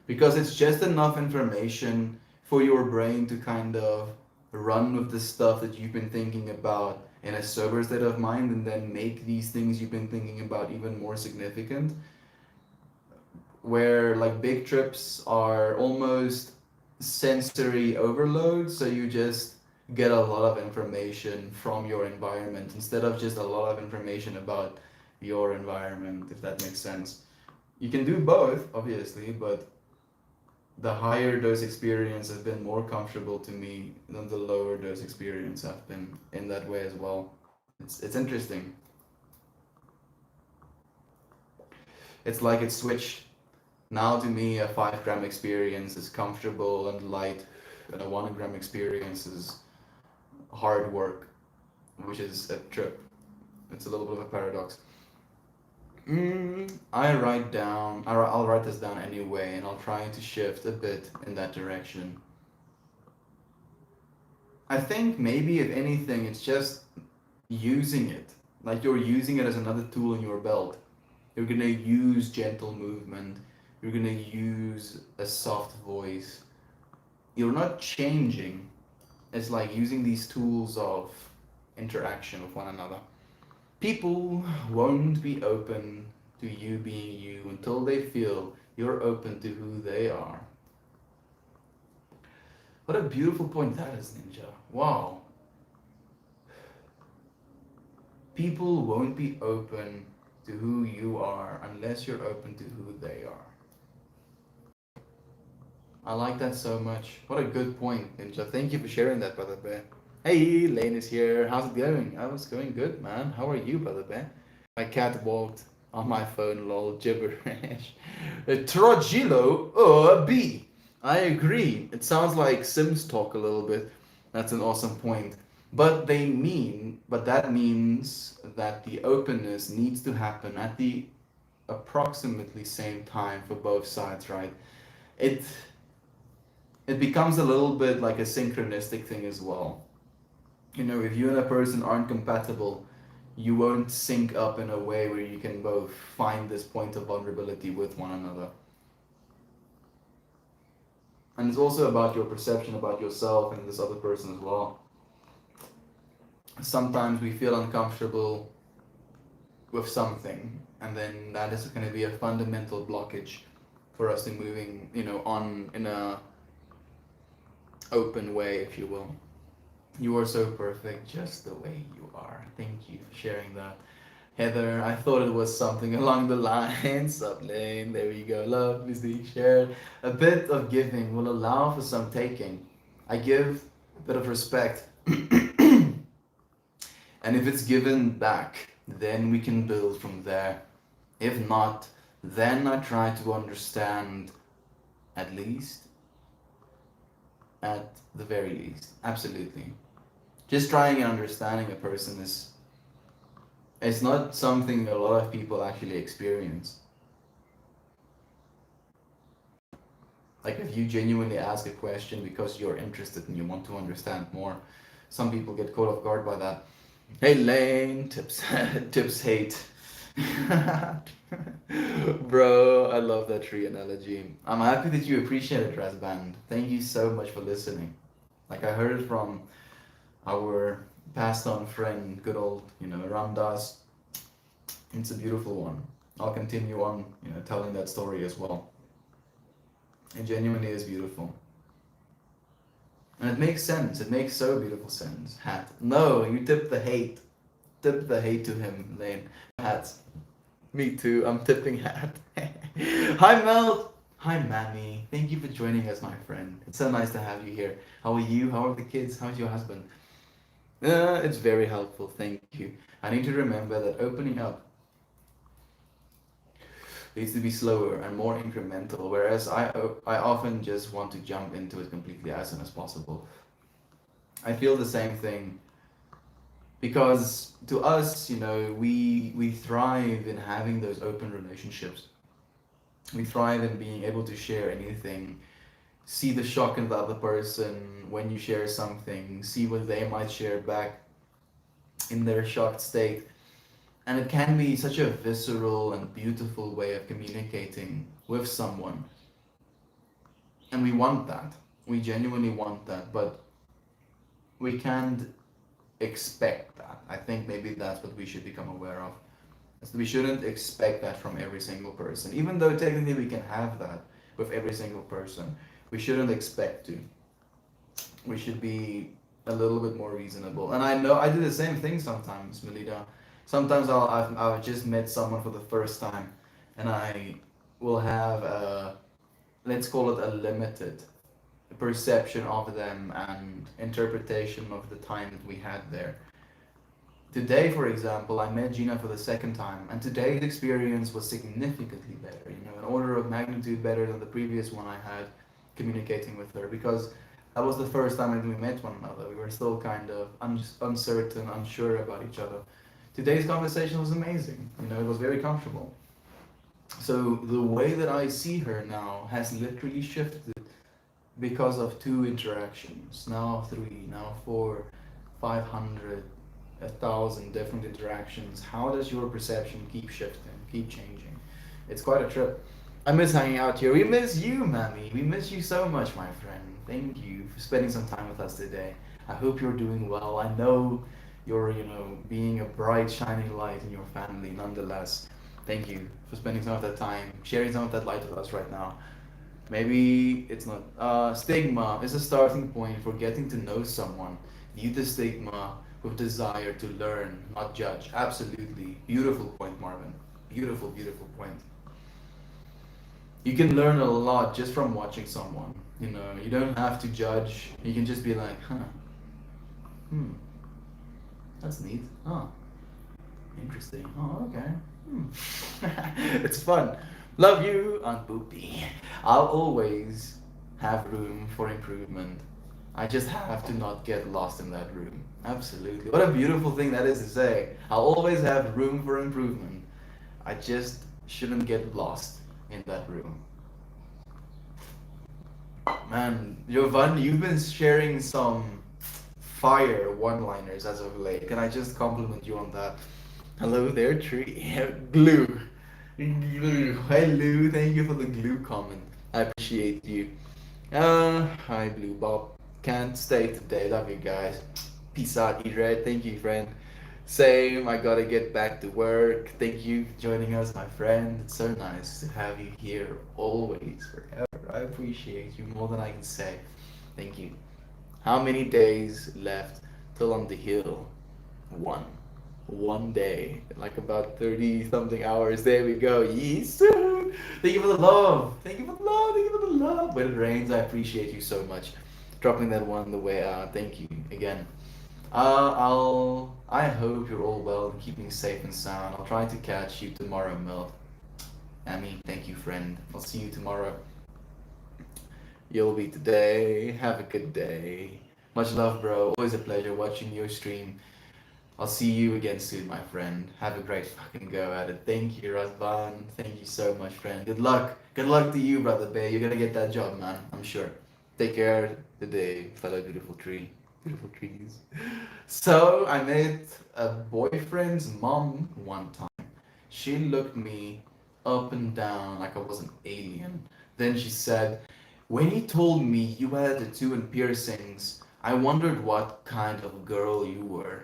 Because it's just enough information for your brain to kind of run with the stuff that you've been thinking about in a sober state of mind and then make these things you've been thinking about even more significant. Where like big trips are almost sensory overload, so you just get a lot of information from your environment instead of just a lot of information about your environment, if that makes sense. You can do both, obviously, but the higher dose experience has been more comfortable to me than the lower dose experience have been in that way as well. It's interesting. It's like it's switched. Now to me, a 5 gram experience is comfortable and light, and a 1 gram experience is hard work, which is a trip. It's a little bit of a paradox. I'll write this down anyway, and I'll try to shift a bit in that direction. I think maybe, if anything, it's just using it. Like you're using it as another tool in your belt. You're gonna use gentle movement. You're gonna use a soft voice. You're not changing. It's like using these tools of interaction with one another. People won't be open to you being you until they feel you're open to who they are. What a beautiful point that is, Ninja. Wow. People won't be open to who you are unless you're open to who they are. I like that so much. What a good point, Ninja. Thank you for sharing that, Brother Bear. Hey, Lane is here. How's it going? I was going good, man. How are you, Brother Bear? My cat walked on my phone, lol, gibberish. Trogilo or B. I agree. It sounds like Sims talk a little bit. That's an awesome point. But that means that the openness needs to happen at the approximately same time for both sides, right? It it becomes a little bit like a synchronistic thing as well. If you and a person aren't compatible, you won't sync up in a way where you can both find this point of vulnerability with one another. And it's also about your perception about yourself and this other person as well. Sometimes we feel uncomfortable with something, and then that is going to be a fundamental blockage for us in moving, on in a open way, if you will. You are so perfect just the way you are. Thank you for sharing that. Heather, I thought it was something along the lines of Lane. There we go. Love is being shared. A bit of giving will allow for some taking. I give a bit of respect. And if it's given back, then we can build from there. If not, then I try to understand At least, at the very least. Absolutely. Just trying and understanding a person is it's not something a lot of people actually experience. Like if you genuinely ask a question because you're interested and you want to understand more, some people get caught off guard by that. Hey Lane, tips tips hate. Bro, I love that tree analogy. I'm happy that you appreciate it, Razband. Thank you so much for listening. Like I heard it from our passed on friend, good old, Ramdas. It's a beautiful one. I'll continue on, telling that story as well. It genuinely is beautiful. And it makes sense. It makes so beautiful sense. Hat. No, you tip the hate. Tip the hate to him, Lane. Hat. Me too. I'm tipping hat. Hi, Mel. Hi, Mammy. Thank you for joining us, my friend. It's so nice to have you here. How are you? How are the kids? How's your husband? It's very helpful. Thank you. I need to remember that opening up needs to be slower and more incremental, whereas I often just want to jump into it completely as soon as possible. I feel the same thing because to us, we thrive in having those open relationships. We thrive in being able to share anything, see the shock in the other person when you share something, see what they might share back in their shocked state. And it can be such a visceral and beautiful way of communicating with someone. And we want that. We genuinely want that, but we can't expect that. I think maybe that's what we should become aware of. Is that we shouldn't expect that from every single person. Even though technically we can have that with every single person, we shouldn't expect to. We should be a little bit more reasonable. And I know I do the same thing sometimes, Melida. Sometimes I've just met someone for the first time, and I will have let's call it a limited perception of them and interpretation of the time that we had there. Today, for example, I met Gina for the second time, and today's experience was significantly better, an order of magnitude better than the previous one I had communicating with her, because that was the first time that we met one another. We were still kind of uncertain, unsure about each other. Today's conversation was amazing, it was very comfortable. So the way that I see her now has literally shifted because of 2 interactions, now 3, now 4, 500, 1,000 different interactions. How does your perception keep shifting, keep changing? It's quite a trip. I miss hanging out here. We miss you, Mammy. We miss you so much, my friend. Thank you for spending some time with us today. I hope you're doing well. I know you're, being a bright, shining light in your family nonetheless. Thank you for spending some of that time, sharing some of that light with us right now. Maybe it's not. Stigma is a starting point for getting to know someone. View the stigma with desire to learn, not judge. Absolutely. Beautiful point, Marvin. Beautiful, beautiful point. You can learn a lot just from watching someone. You don't have to judge. You can just be like, that's neat. Oh, interesting. Oh, okay. It's fun. Love you, Aunt Boopy. I'll always have room for improvement. I just have to not get lost in that room. Absolutely. What a beautiful thing that is to say. I'll always have room for improvement. I just shouldn't get lost in that room. Man, Giovanni, you've been sharing some fire one-liners as of late. Can I just compliment you on that? Hello there, tree. Glue. Glue. Hello, thank you for the glue comment. I appreciate you. Hi, Blue Bob. Can't stay today. Love you guys. Peace out, E-Red. Thank you, friend. Same, I gotta get back to work. Thank you for joining us, my friend. It's so nice to have you here always, forever. I appreciate you more than I can say. Thank you. How many days left till on the hill? One. One day. Like about 30 something hours. There we go. Yes. Thank you for the love. Thank you for the love. Thank you for the love. When it rains, I appreciate you so much. Dropping that one the way out. Thank you again. I hope you're all well and keeping safe and sound. I'll try to catch you tomorrow, Mel. Amy, thank you, friend. I'll see you tomorrow. you'll be today. Have a good day. Much love, bro. Always a pleasure watching your stream. I'll see you again soon, my friend. Have a great fucking go at it. Thank you, Razvan. Thank you so much, friend. Good luck. Good luck to you, brother Bay. You're gonna get that job, man. I'm sure. Take care today, fellow beautiful tree. Beautiful trees. So I met a boyfriend's mom one time. She looked me up and down like I was an alien. Then she said, "When you told me you had a tattoo and piercings, I wondered what kind of girl you were."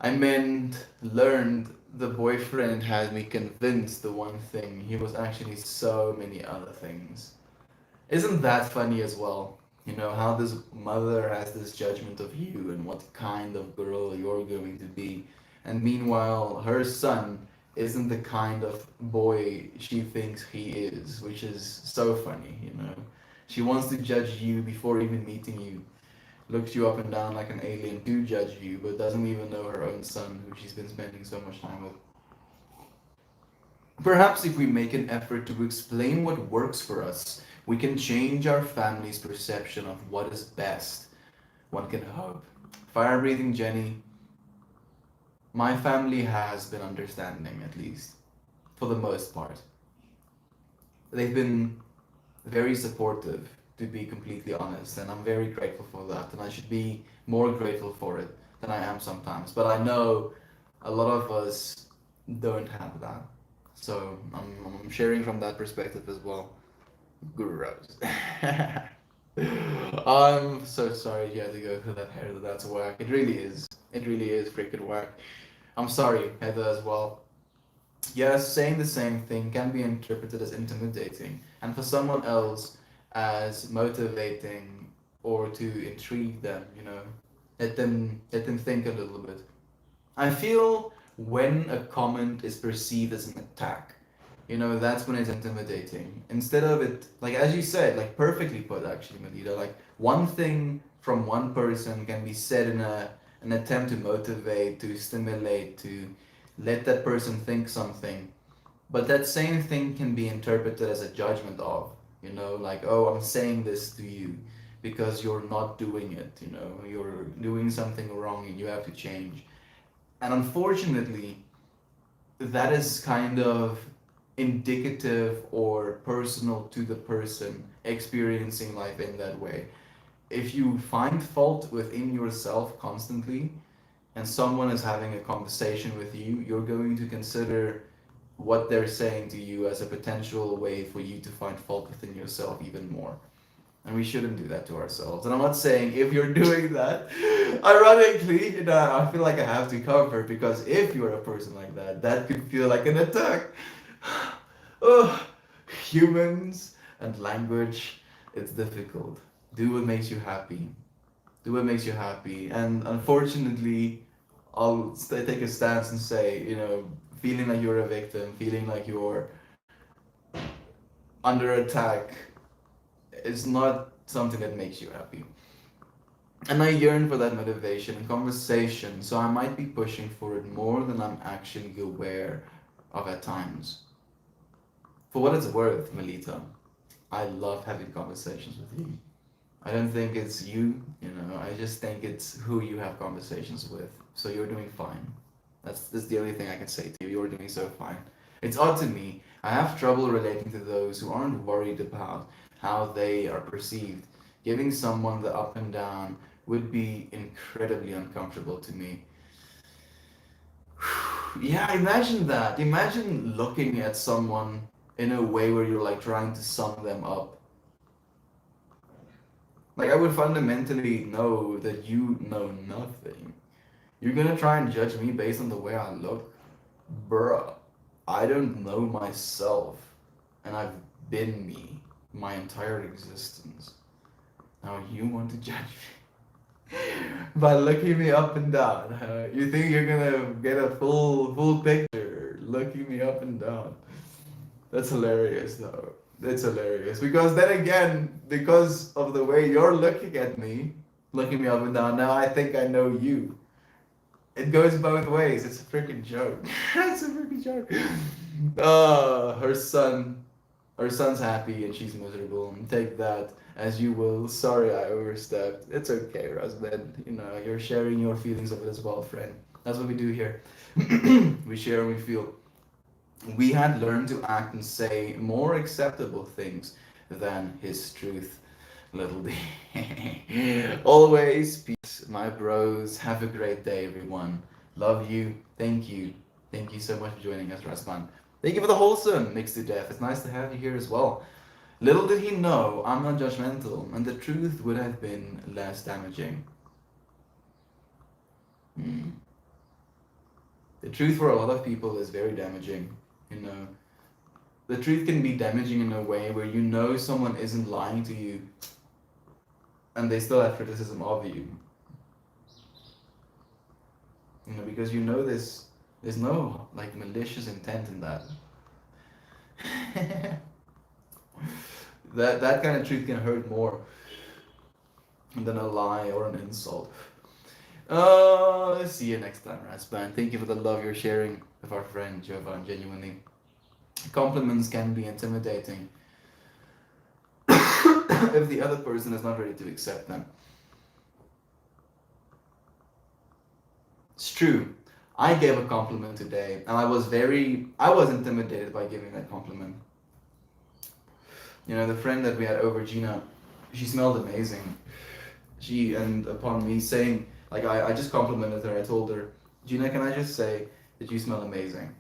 I meant, learned the boyfriend had me convinced the one thing. He was actually so many other things. Isn't that funny as well? You know, how this mother has this judgment of you and what kind of girl you're going to be. And meanwhile, her son isn't the kind of boy she thinks he is, which is so funny, you know. She wants to judge you before even meeting you, looks you up and down like an alien to judge you, but doesn't even know her own son, who she's been spending so much time with. Perhaps if we make an effort to explain what works for us, we can change our family's perception of what is best. One can hope. Fire breathing Jenny, my family has been understanding, at least, for the most part. They've been very supportive, to be completely honest, and I'm very grateful for that, and I should be more grateful for it than I am sometimes. But I know a lot of us don't have that, so I'm sharing from that perspective as well. Gross. I'm so sorry you had to go through that, Heather. That's whack. It really is. It really is freaking whack. I'm sorry, Heather, as well. Yes, saying the same thing can be interpreted as intimidating, and for someone else as motivating or to intrigue them, you know, let them think a little bit. I feel when a comment is perceived as an attack, you know, that's when it's intimidating. Instead of it, like as you said, like perfectly put actually, Melita, like one thing from one person can be said in an attempt to motivate, to stimulate, to let that person think something. But that same thing can be interpreted as a judgment of, you know, like, oh, I'm saying this to you because you're not doing it, you know, you're doing something wrong and you have to change. And unfortunately, that is kind of indicative or personal to the person experiencing life in that way. If you find fault within yourself constantly and someone is having a conversation with you, you're going to consider what they're saying to you as a potential way for you to find fault within yourself even more. And we shouldn't do that to ourselves. And I'm not saying if you're doing that, ironically, you know, I feel like I have to cover because if you're a person like that, that could feel like an attack. Oh, humans and language, it's difficult. Do what makes you happy. Do what makes you happy. And unfortunately, take a stance and say, you know, feeling like you're a victim, feeling like you're under attack is not something that makes you happy. And I yearn for that motivation and conversation, so I might be pushing for it more than I'm actually aware of at times. For what it's worth, Melita, I love having conversations with you. I don't think it's you, you know, I just think it's who you have conversations with. So you're doing fine. That's the only thing I can say to you. You're doing so fine. It's odd to me. I have trouble relating to those who aren't worried about how they are perceived. Giving someone the up and down would be incredibly uncomfortable to me. Yeah, imagine that. Imagine looking at someone in a way where you're like trying to sum them up. Like, I would fundamentally know that you know nothing. You're gonna try and judge me based on the way I look? Bruh, I don't know myself, and I've been me my entire existence. Now you want to judge me by looking me up and down, huh? You think you're gonna get a full picture looking me up and down? That's hilarious, though. That's hilarious because then again, because of the way you're looking at me, looking me up and down, now I think I know you. It goes both ways. It's a freaking joke. It's a freaking joke. Her son. Her son's happy and she's miserable. Take that as you will. Sorry, I overstepped. It's okay, Razvan. You know, you're sharing your feelings of it as well, friend. That's what we do here. We share and we feel. We had learned to act and say more acceptable things than his truth. Little D. Always peace, my bros. Have a great day, everyone. Love you. Thank you. Thank you so much for joining us, Rasman. Thank you for the wholesome mixed to death. It's nice to have you here as well. Little did he know I'm not judgmental, and the truth would have been less damaging. Hmm. The truth for a lot of people is very damaging. You know, the truth can be damaging in a way where you know someone isn't lying to you, and they still have criticism of you. You know, because you know there's no like malicious intent in that. That kind of truth can hurt more than a lie or an insult. See you next time, Raspan. Thank you for the love you're sharing with our friend Jovan. Genuinely, compliments can be intimidating if the other person is not ready to accept them. It's true. I gave a compliment today, and I was intimidated by giving that compliment. You know, the friend that we had over, Gina, she smelled amazing. And upon me saying, like, I just complimented her. I told her, Gina, can I just say that you smell amazing?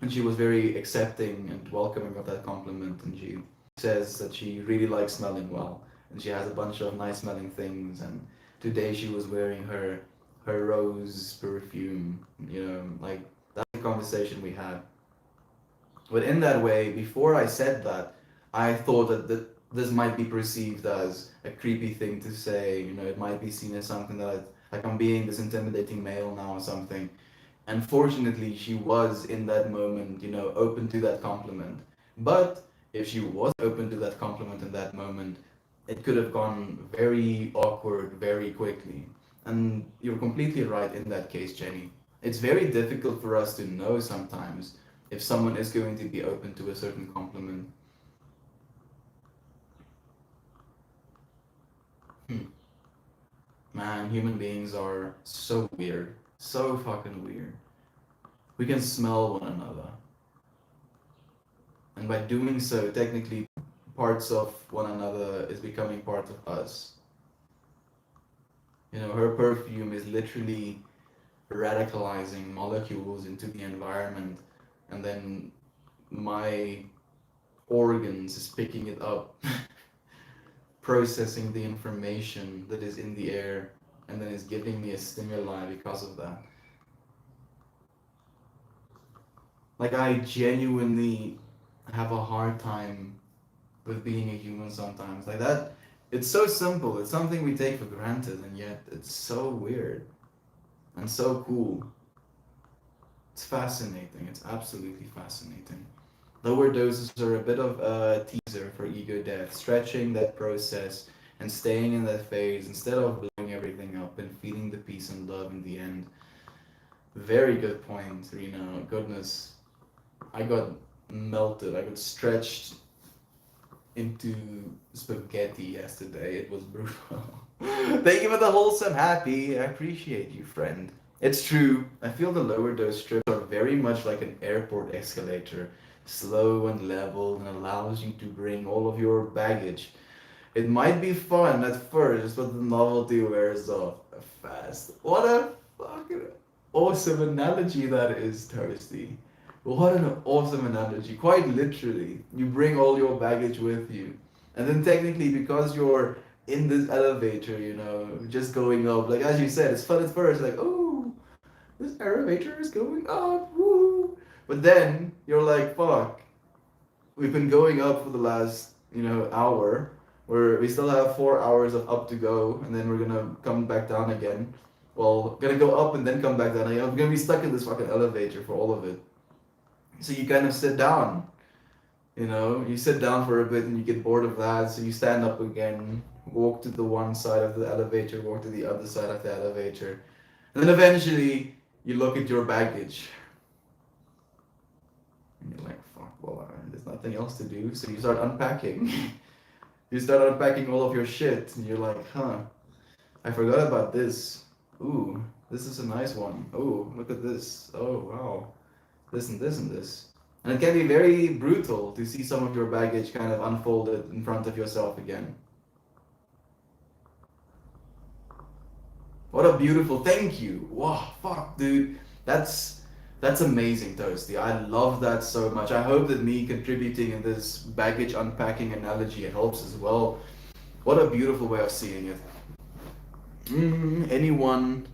And she was very accepting and welcoming of that compliment. And she says that she really likes smelling well, and she has a bunch of nice smelling things. And today she was wearing her rose perfume. You know, like that's the conversation we had. But in that way, before I said that, I thought that this might be perceived as a creepy thing to say. You know, it might be seen as something that like I'm being this intimidating male now or something. And fortunately, she was in that moment, you know, open to that compliment. But if she was open to that compliment in that moment, it could have gone very awkward very quickly. And you're completely right in that case, Jenny. It's very difficult for us to know sometimes if someone is going to be open to a certain compliment. Hmm. Man, human beings are so weird. So fucking weird. We can smell one another. And by doing so, technically, parts of one another is becoming part of us. You know, her perfume is literally radicalizing molecules into the environment, and then my organs is picking it up, processing the information that is in the air, and then is giving me a stimuli because of that. Like, I genuinely have a hard time with being a human sometimes. Like that, it's so simple. It's something we take for granted, and yet it's so weird and so cool. It's fascinating. It's absolutely fascinating. Lower doses are a bit of a teaser for ego death, stretching that process and staying in that phase instead of blowing everything up and feeling the peace and love in the end. Very good point, Rena. Goodness, I got melted. I got stretched into spaghetti yesterday. It was brutal. Thank you for the wholesome happy. I appreciate you, friend. It's true. I feel the lower dose strips are very much like an airport escalator, slow and level, and allows you to bring all of your baggage. It might be fun at first, but the novelty wears off fast. What a fucking awesome analogy that is, Toasty. What an awesome analogy. Quite literally, you bring all your baggage with you. And then technically, because you're in this elevator, you know, just going up, like as you said, it's fun at first, like, oh, this elevator is going up, woo. But then you're like, fuck, we've been going up for the last, you know, hour, where we still have 4 hours of up to go, and then we're gonna come back down again. Well, gonna go up and then come back down again. I'm gonna be stuck in this fucking elevator for all of it. So you kind of sit down, you know, you sit down for a bit and you get bored of that, so you stand up again, walk to the one side of the elevator, walk to the other side of the elevator, and then eventually you look at your baggage and you're like, fuck, well, there's nothing else to do, so you start unpacking. You start unpacking all of your shit, and you're like, huh, I forgot about this. Ooh, this is a nice one. Oh, look at this. Oh, wow. This and this and this. And it can be very brutal to see some of your baggage kind of unfolded in front of yourself again. What a beautiful thank you. Wow, fuck, dude. That's amazing, Toasty. I love that so much. I hope that me contributing in this baggage unpacking analogy helps as well. What a beautiful way of seeing it. Anyone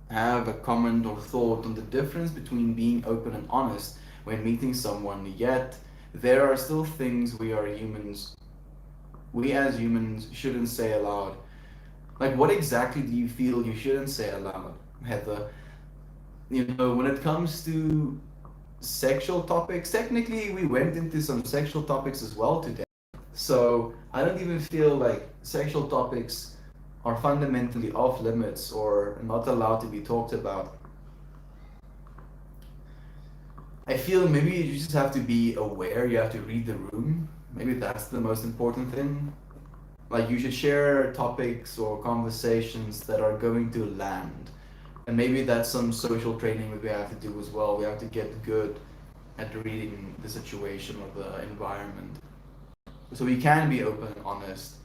have a comment or thought on the difference between being open and honest when meeting someone, yet there are still things we as humans shouldn't say aloud? Like, what exactly do you feel you shouldn't say aloud, Heather? You know, when it comes to sexual topics, technically we went into some sexual topics as well today. So I don't even feel like sexual topics are fundamentally off limits or not allowed to be talked about. I feel maybe you just have to be aware, you have to read the room. Maybe that's the most important thing. Like, you should share topics or conversations that are going to land. And maybe that's some social training that we have to do as well. We have to get good at reading the situation or the environment. So we can be open and honest,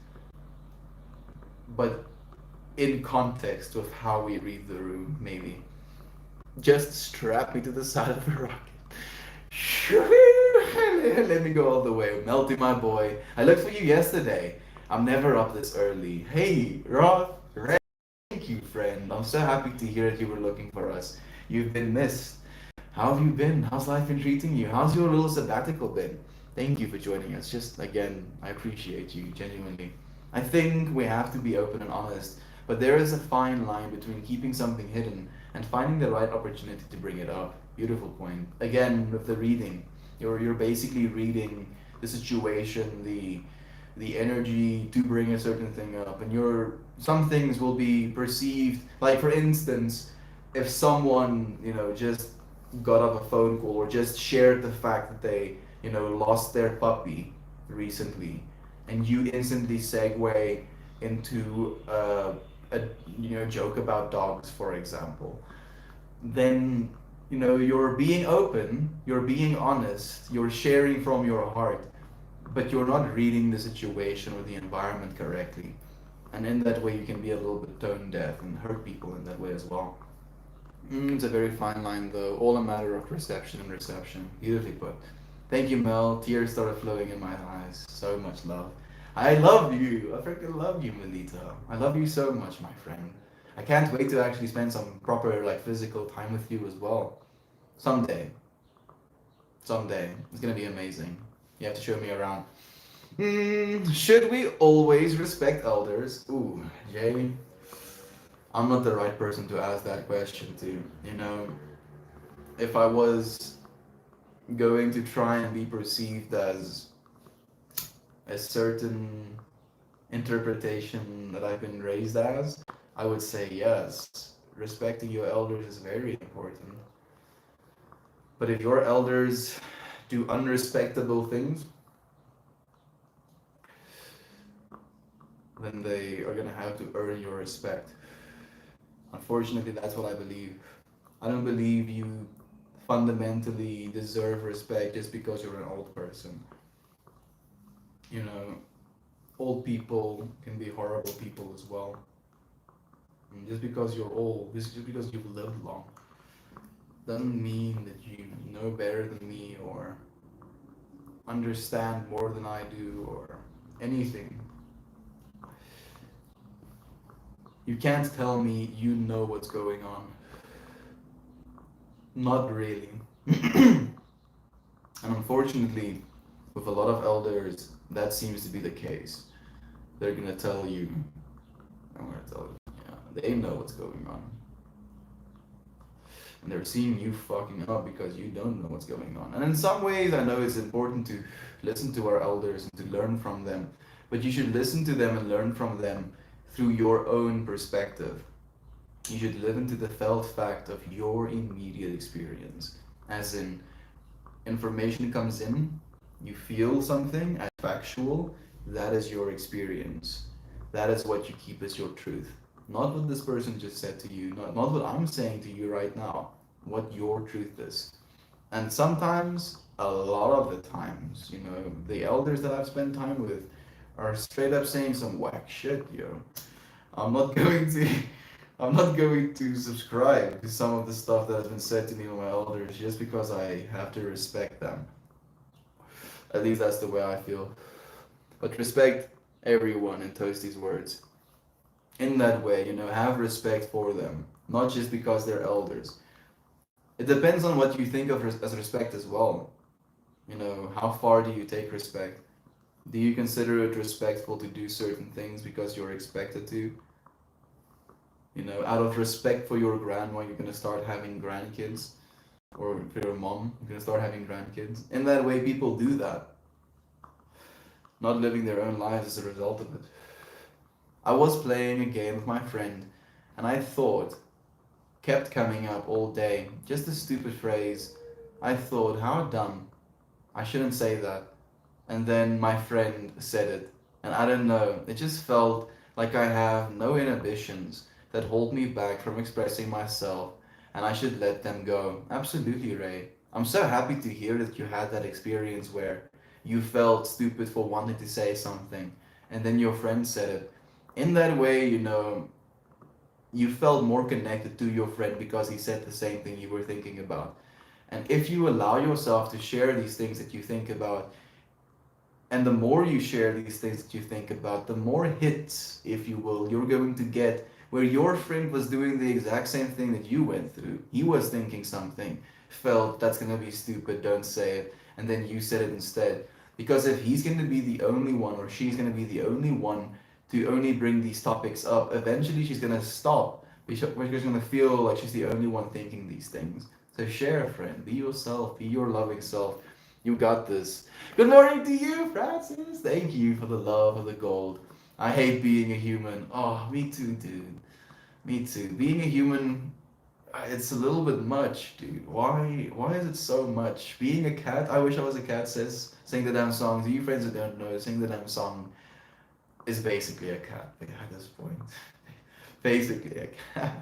but in context with how we read the room, maybe. Just strap me to the side of the rocket. Let me go all the way. Melty, my boy. I looked for you yesterday. I'm never up this early. Hey, Roth. Thank you, friend. I'm so happy to hear that you were looking for us. You've been missed. How have you been? How's life been treating you? How's your little sabbatical been? Thank you for joining us. Just again, I appreciate you genuinely. I think we have to be open and honest, but there is a fine line between keeping something hidden and finding the right opportunity to bring it up. Beautiful point. Again, with the reading, you're basically reading the situation, the energy to bring a certain thing up, and some things will be perceived. Like, for instance, if someone just got off a phone call or just shared the fact that they lost their puppy recently, and you instantly segue into a joke about dogs, for example, then you're being open, you're being honest, you're sharing from your heart, but you're not reading the situation or the environment correctly. And in that way, you can be a little bit tone deaf and hurt people in that way as well. It's a very fine line, though. All a matter of perception and reception. Beautifully put. Thank you, Mel. Tears started flowing in my eyes. So much love. I love you. I freaking love you, Melita. I love you so much, my friend. I can't wait to actually spend some proper, like, physical time with you as well. Someday. Someday. It's gonna be amazing. You have to show me around. Should we always respect elders? Ooh, Jay, I'm not the right person to ask that question to. If I was going to try and be perceived as a certain interpretation that I've been raised as, I would say yes. Respecting your elders is very important. But if your elders do unrespectable things, then they are gonna have to earn your respect. Unfortunately, that's what I believe. I don't believe you fundamentally deserve respect just because you're an old person. You know, old people can be horrible people as well. And just because you're old, just because you've lived long, doesn't mean that you know better than me or understand more than I do or anything. You can't tell me you know what's going on. Not really. And unfortunately, with a lot of elders, that seems to be the case. They're gonna tell you, I'm gonna tell you, yeah, they know what's going on. And they're seeing you fucking up because you don't know what's going on. And in some ways, I know it's important to listen to our elders and to learn from them, but you should listen to them and learn from them through your own perspective. You should live into the felt fact of your immediate experience. As in, information comes in, You feel something as factual, that is your experience. That is what you keep as your truth. Not what this person just said to you, not what I'm saying to you right now, what your truth is. And sometimes, a lot of the times, the elders that I've spent time with are straight up saying some whack shit, yo. I'm not going to I'm not going to subscribe to some of the stuff that has been said to me by my elders just because I have to respect them. At least that's the way I feel. But respect everyone in Toasty's words. In that way, have respect for them. Not just because they're elders. It depends on what you think of as respect as well. How far do you take respect? Do you consider it respectful to do certain things because you're expected to? Out of respect for your grandma, you're gonna start having grandkids, or for your mom, you're gonna start having grandkids. In that way, people do that, not living their own lives as a result of it. I was playing a game with my friend, and I thought, kept coming up all day, just a stupid phrase. I thought, how dumb. I shouldn't say that. And then my friend said it, and I don't know, it just felt like I have no inhibitions that hold me back from expressing myself, and I should let them go. Absolutely, Ray. I'm so happy to hear that you had that experience where you felt stupid for wanting to say something, and then your friend said it. In that way, you felt more connected to your friend because he said the same thing you were thinking about. And if you allow yourself to share these things that you think about, and the more you share these things that you think about, the more hits, if you will, you're going to get where your friend was doing the exact same thing that you went through. He was thinking something, felt that's going to be stupid, don't say it, and then you said it instead. Because if he's going to be the only one, or she's going to be the only one to only bring these topics up, eventually she's going to stop because she's going to feel like she's the only one thinking these things. So share, friend. Be yourself. Be your loving self. You got this. Good morning to you, Francis. Thank you for the love of the gold. I hate being a human. Oh, me too, dude. Me too. Being a human, it's a little bit much, dude. Why is it so much? Being a cat, I wish I was a cat, says. Sing the damn song. To you friends that don't know, Sing the damn song is basically a cat at this point. Basically a cat.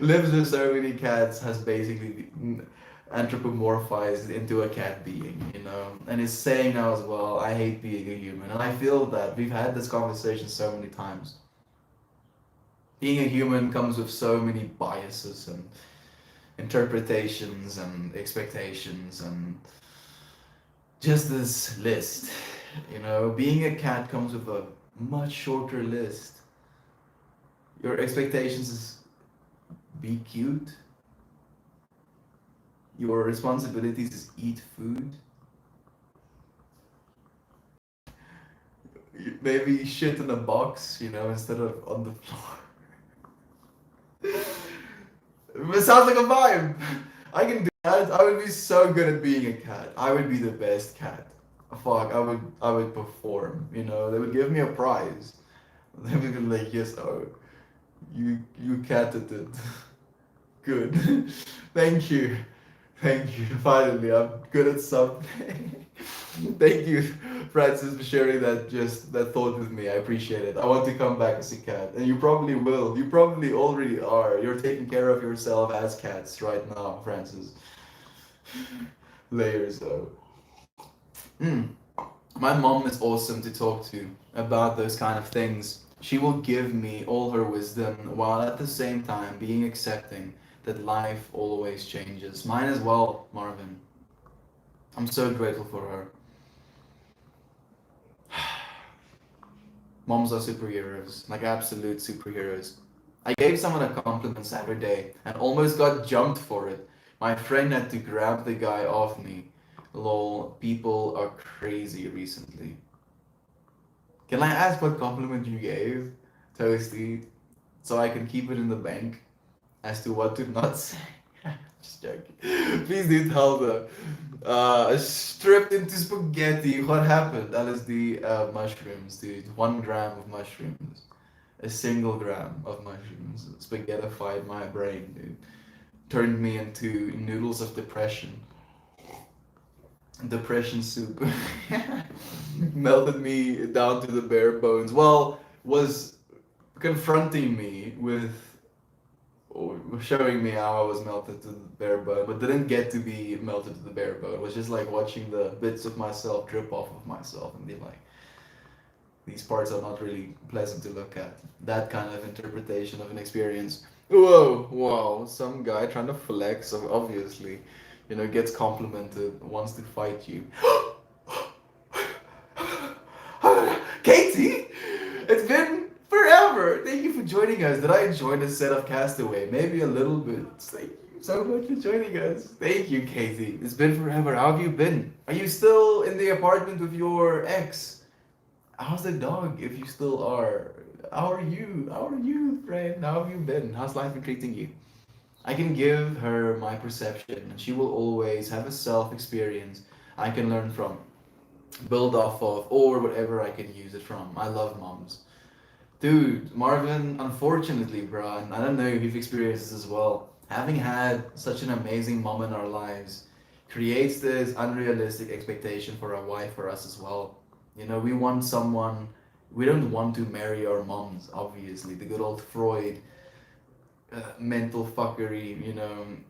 Lives with so many cats, has basically anthropomorphized into a cat being. And is saying now as well, I hate being a human. And I feel that we've had this conversation so many times. Being a human comes with so many biases and interpretations and expectations and just this list. Being a cat comes with a much shorter list. Your expectations is be cute. Your responsibilities is eat food. Maybe shit in a box, instead of on the floor. It sounds like a vibe. I can do that. I would be so good at being a cat. I would be the best cat. Fuck, I would perform. They would give me a prize. They would be like, yes, oh, you catted it. Good. Thank you. Thank you. Finally, I'm good at something. Thank you, Francis, for sharing that thought with me. I appreciate it. I want to come back as a cat, and you probably will. You probably already are. You're taking care of yourself as cats right now, Francis. Layers though. Mm. My mom is awesome to talk to about those kind of things. She will give me all her wisdom while at the same time being accepting that life always changes. Mine as well, Marvin. I'm so grateful for her. Moms are superheroes, like absolute superheroes. I gave someone a compliment Saturday and almost got jumped for it. My friend had to grab the guy off me. Lol, people are crazy recently. Can I ask what compliment you gave, Toasty, so I can keep it in the bank as to what to not say? Just joking. Please do tell them. Stripped into spaghetti. What happened? LSD mushrooms, dude. 1 gram of mushrooms. A single gram of mushrooms. Spaghettified my brain, dude. Turned me into noodles of depression. depression soup melted me down to the bare bones. Well, was confronting me with or showing me how I was melted to the bare bone, but didn't get to be melted to the bare bone. It was just like watching the bits of myself drip off of myself and be like, these parts are not really pleasant to look at. That kind of interpretation of an experience. Whoa, wow, some guy trying to flex, obviously, gets complimented, wants to fight you. Katie, it's been forever. Thank you for joining us. Did I enjoy the set of Castaway? Maybe a little bit. Thank you so much for joining us. Thank you, Katie. It's been forever. How have you been? Are you still in the apartment with your ex? How's the dog if you still are? How are you? How are you, friend? How have you been? How's life been treating you? I can give her my perception, and she will always have a self experience I can learn from, build off of, or whatever I can use it from. I love moms. Dude, Marvin, unfortunately, bro, and I don't know if you've experienced this as well. Having had such an amazing mom in our lives creates this unrealistic expectation for a wife for us as well. We want someone, we don't want to marry our moms, obviously, the good old Freud mental fuckery,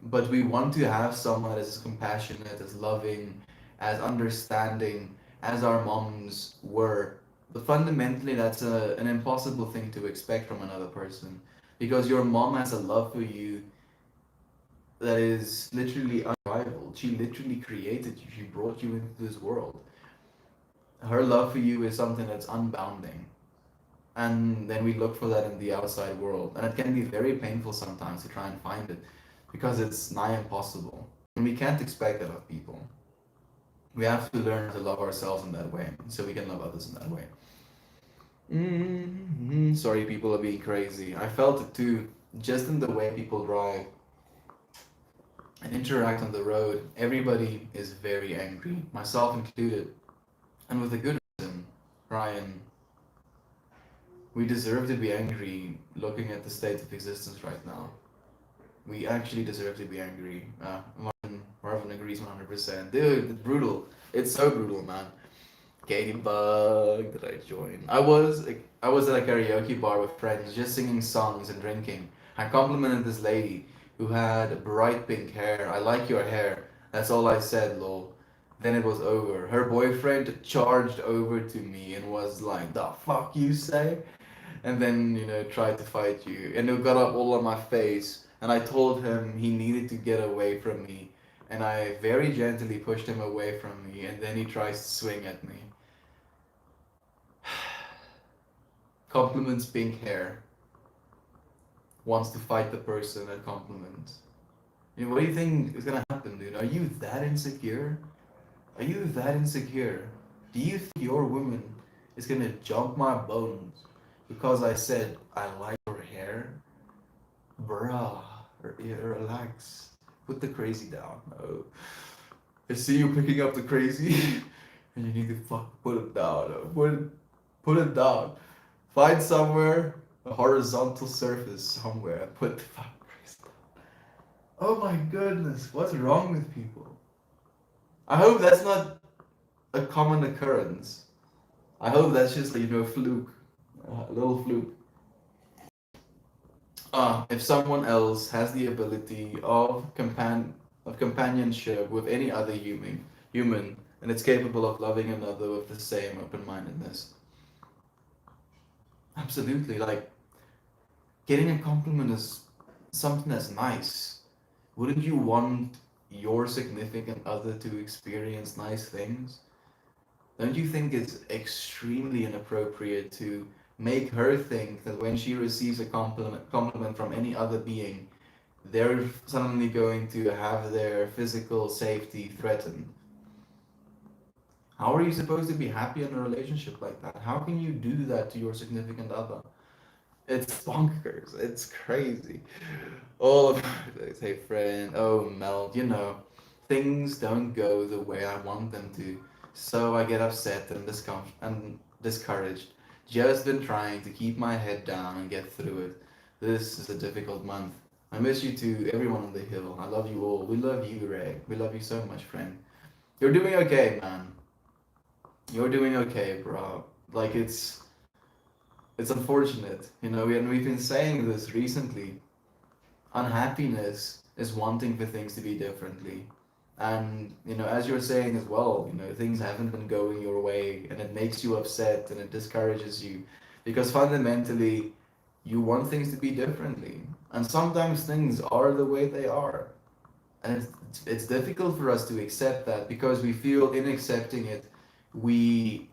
but we want to have someone that is as compassionate, as loving, as understanding as our moms were. But fundamentally, that's an impossible thing to expect from another person because your mom has a love for you that is literally unrivaled. She literally created you, she brought you into this world. Her love for you is something that's unbounding. And then we look for that in the outside world. And it can be very painful sometimes to try and find it because it's nigh impossible. And we can't expect that of people. We have to learn to love ourselves in that way so we can love others in that way. Sorry, people are being crazy. I felt it too, just in the way people drive and interact on the road. Everybody is very angry, myself included. And with a good reason, Ryan. We deserve to be angry looking at the state of existence right now. We actually deserve to be angry. Marvin agrees 100%. Dude, it's brutal. It's so brutal, man. Katie Bug, did I join? I was at a karaoke bar with friends, just singing songs and drinking. I complimented this lady who had bright pink hair. I like your hair. That's all I said, lol. Then it was over. Her boyfriend charged over to me and was like, "The fuck you say?" And then tried to fight you, and it got up all on my face, and I told him he needed to get away from me, and I very gently pushed him away from me, and then he tries to swing at me. Compliments pink hair, wants to fight the person that compliments. What do you think is gonna happen, dude? Are you that insecure? Are you that insecure? Do you think your woman is gonna jump my bones because I said I like your hair? Bruh, relax. Put the crazy down. Oh, I see you picking up the crazy, and you need to put it down. Put it down. Find somewhere, a horizontal surface somewhere, and put the fuck crazy down. Oh my goodness, what's wrong with people? I hope that's not a common occurrence. I hope that's just a fluke, a little fluke. If someone else has the ability of companionship with any other human, and it's capable of loving another with the same open-mindedness, absolutely. Like getting a compliment is something that's nice. Wouldn't you want your significant other to experience nice things? Don't you think it's extremely inappropriate to make her think that when she receives a compliment from any other being, they're suddenly going to have their physical safety threatened? How are you supposed to be happy in a relationship like that? How can you do that to your significant other? It's bonkers. It's crazy. All of hey friend, oh Mel, things don't go the way I want them to. So I get upset and discouraged. Just been trying to keep my head down and get through it. This is a difficult month. I miss you too, everyone on the hill. I love you all. We love you, Ray. We love you so much, friend. You're doing okay, man. You're doing okay, bro. Like it's unfortunate, you know, and we've been saying this recently. Unhappiness is wanting for things to be differently. And, you know, as you're saying as well, you know, things haven't been going your way and it makes you upset and it discourages you because fundamentally you want things to be differently. And sometimes things are the way they are. And it's difficult for us to accept that because we feel in accepting it, we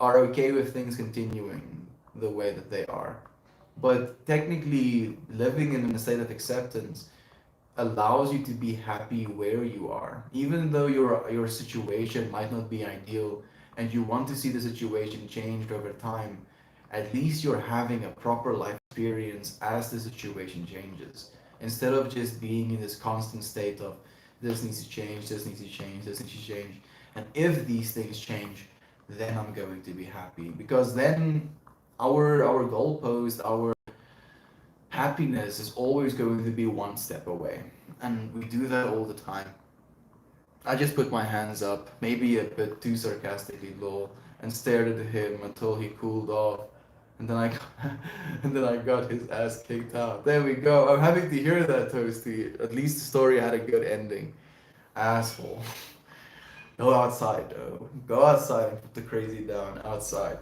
are okay with things continuing the way that they are. But technically, living in a state of acceptance allows you to be happy where you are, even though your situation might not be ideal and you want to see the situation changed over time. At least you're having a proper life experience as the situation changes, instead of just being in this constant state of this needs to change, this needs to change, this needs to change. And if these things change, then I'm going to be happy because then our goalpost, our happiness is always going to be one step away. And we do that all the time. I just put my hands up, maybe a bit too sarcastically, lol, and stared at him until he cooled off. And then I got, and then I got his ass kicked out. There we go. I'm happy to hear that, Toasty. At least the story had a good ending. Asshole. Go outside, though. Go outside and put the crazy down outside.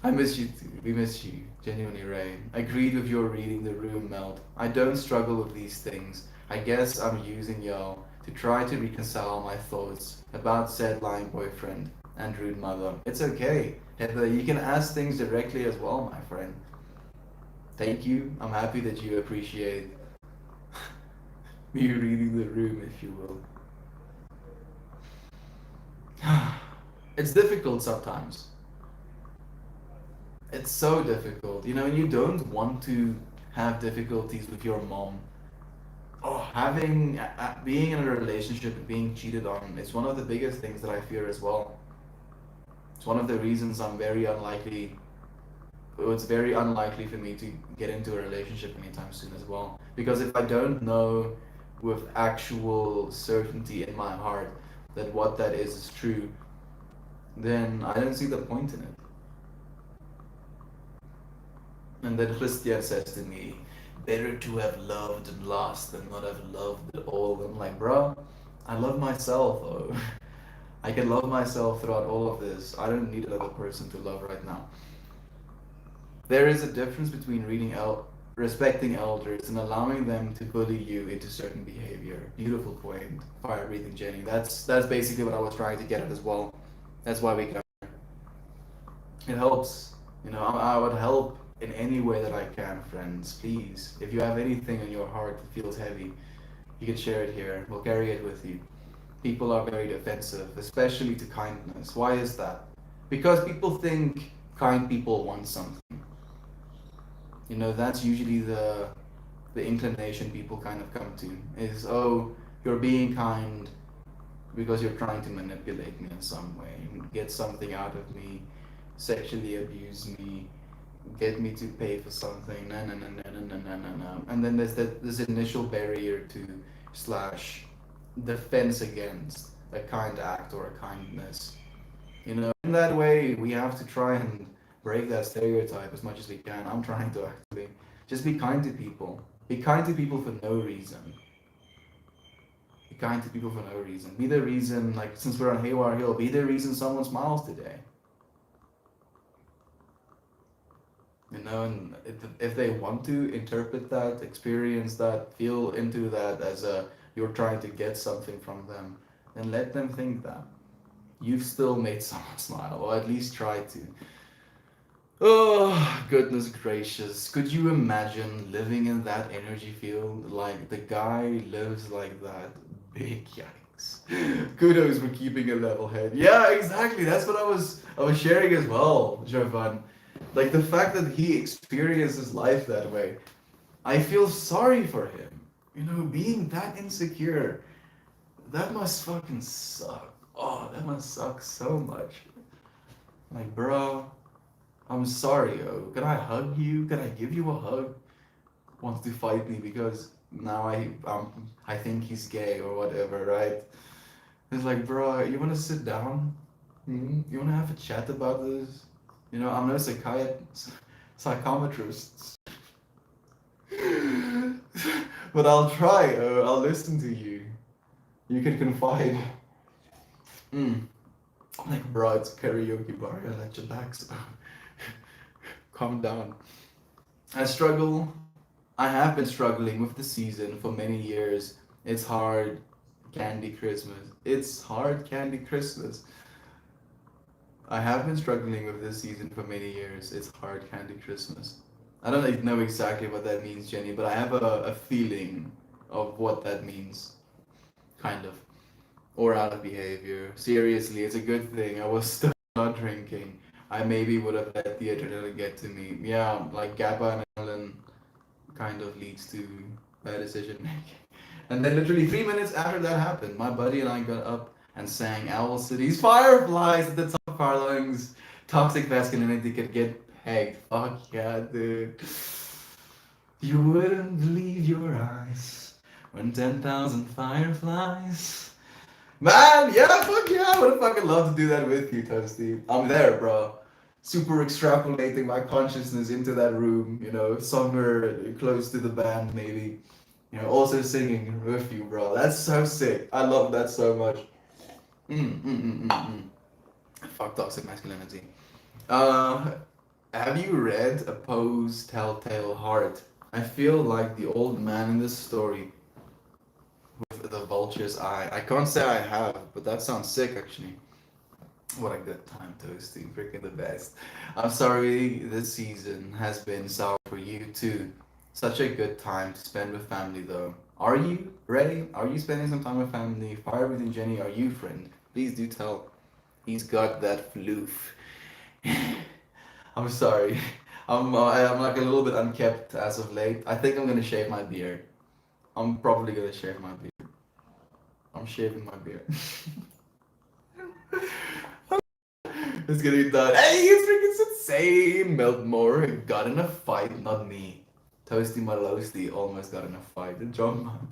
I miss you too. We miss you. Genuinely, Ray. Agreed with your reading the room melt. I don't struggle with these things. I guess I'm using y'all to try to reconcile my thoughts about said lying boyfriend and rude mother. It's okay. Heather, you can ask things directly as well, my friend. Thank you. I'm happy that you appreciate me reading the room, if you will. It's difficult sometimes. It's so difficult. You know, you don't want to have difficulties with your mom. Oh, being in a relationship and being cheated on is one of the biggest things that I fear as well. It's one of the reasons I'm very unlikely. It's very unlikely for me to get into a relationship anytime soon as well. Because if I don't know with actual certainty in my heart that what that is true, then I don't see the point in it. And then Christian says to me, better to have loved and lost than not have loved at all. I'm like, bro, I love myself though. I can love myself throughout all of this. I don't need another person to love right now. There is a difference between respecting elders and allowing them to bully you into certain behavior. Beautiful point, fire breathing Jenny. That's basically what I was trying to get at as well. That's why we got it helps. You know, I would help in any way that I can, friends. Please, if you have anything in your heart that feels heavy, you can share it here. We'll carry it with you. People are very defensive, especially to kindness. Why is that? Because people think kind people want something. You know, that's usually the inclination people kind of come to is, oh, you're being kind because you're trying to manipulate me in some way, get something out of me, sexually abuse me, get me to pay for something, no, no, no, no, no, no, no, no, no. And then there's this initial barrier to slash defense against a kind act or a kindness. You know, in that way, we have to try and break that stereotype as much as we can. I'm trying to actually just be kind to people. Be kind to people for no reason. Be kind to people for no reason. Be the reason, like since we're on Haywire Hill, be the reason someone smiles today. You know, and if they want to interpret that, experience that, feel into that as a you're trying to get something from them, then let them think that. You've still made someone smile, or at least try to. Oh, goodness gracious. Could you imagine living in that energy field? Like, the guy lives like that. Big yikes. Kudos for keeping a level head. Yeah, exactly. That's what I was sharing as well, Jovan. Like the fact that he experiences life that way. I feel sorry for him. You know, being that insecure, that must fucking suck. Oh, that must suck so much. Like, bro, I'm sorry, yo. Can I hug you? Can I give you a hug? Wants to fight me because now I think he's gay or whatever, right? It's like, bro, you want to sit down? You want to have a chat about this? You know, I'm no psychometrist, but I'll try. I'll listen to you. You can confide. Mm. Like, bro, it's karaoke bar. I let you relax. Calm down. I struggle. I have been struggling with the season for many years. It's hard candy Christmas. It's hard candy Christmas. I have been struggling with this season for many years. It's hard candy Christmas. I don't like know exactly what that means, Jenny, but I have a feeling of what that means. Kind of. Or out of behavior. Seriously, it's a good thing. I was still not drinking. I maybe would have let the adrenaline get to me. Yeah, like GABA and adrenaline kind of leads to bad decision making. And then literally 3 minutes after that happened, my buddy and I got up and sang Owl City's Fireflies at the top of our lungs. Toxic masculinity could get pegged. Fuck yeah, dude. You wouldn't believe your eyes when 10,000 fireflies. Man, yeah, fuck yeah, I would fucking love to do that with you, Toasty. I'm there, bro. Super extrapolating my consciousness into that room, you know, somewhere close to the band, maybe. You know, also singing with you, bro. That's so sick. I love that so much. Fuck toxic masculinity. Uh, have you read A Poe's Telltale Heart? I feel like the old man in this story with the vulture's eye. I can't say I have, but that sounds sick actually. What a good time, Toasty. Freaking the best. I'm sorry this season has been sour for you too. Such a good time to spend with family though. Are you, Ray? Are you spending some time with family? Firewood and Jenny, are you, friend? Please do tell. He's got that floof. I'm sorry. I'm like a little bit unkept as of late. I think I'm gonna shave my beard. I'm probably gonna shave my beard. I'm shaving my beard. It's getting done. Hey, it's freaking insane. Meltmore got in a fight, not me. Toasty Malosty almost got in a fight. And John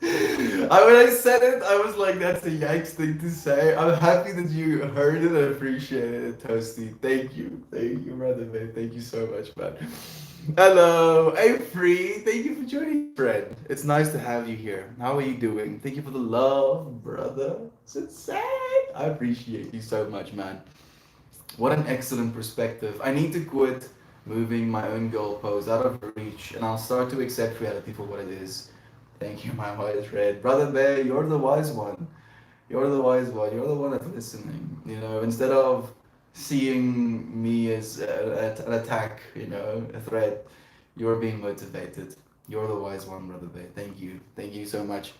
when I said it, I was like, that's a yikes thing to say. I'm happy that you heard it and appreciated it, Toasty. Thank you. Thank you, brother, man. Thank you so much, man. Hello, I'm free. Thank you for joining, friend. It's nice to have you here. How are you doing? Thank you for the love, brother. It's insane. I appreciate you so much, man. What an excellent perspective. I need to quit moving my own goalposts out of reach and I'll start to accept reality for what it is. Thank you, my wise red. Brother Bear, you're the wise one. You're the wise one. You're the one that's listening. You know, instead of seeing me as an attack, you know, a threat, you're being motivated. You're the wise one, Brother Bear. Thank you. Thank you so much.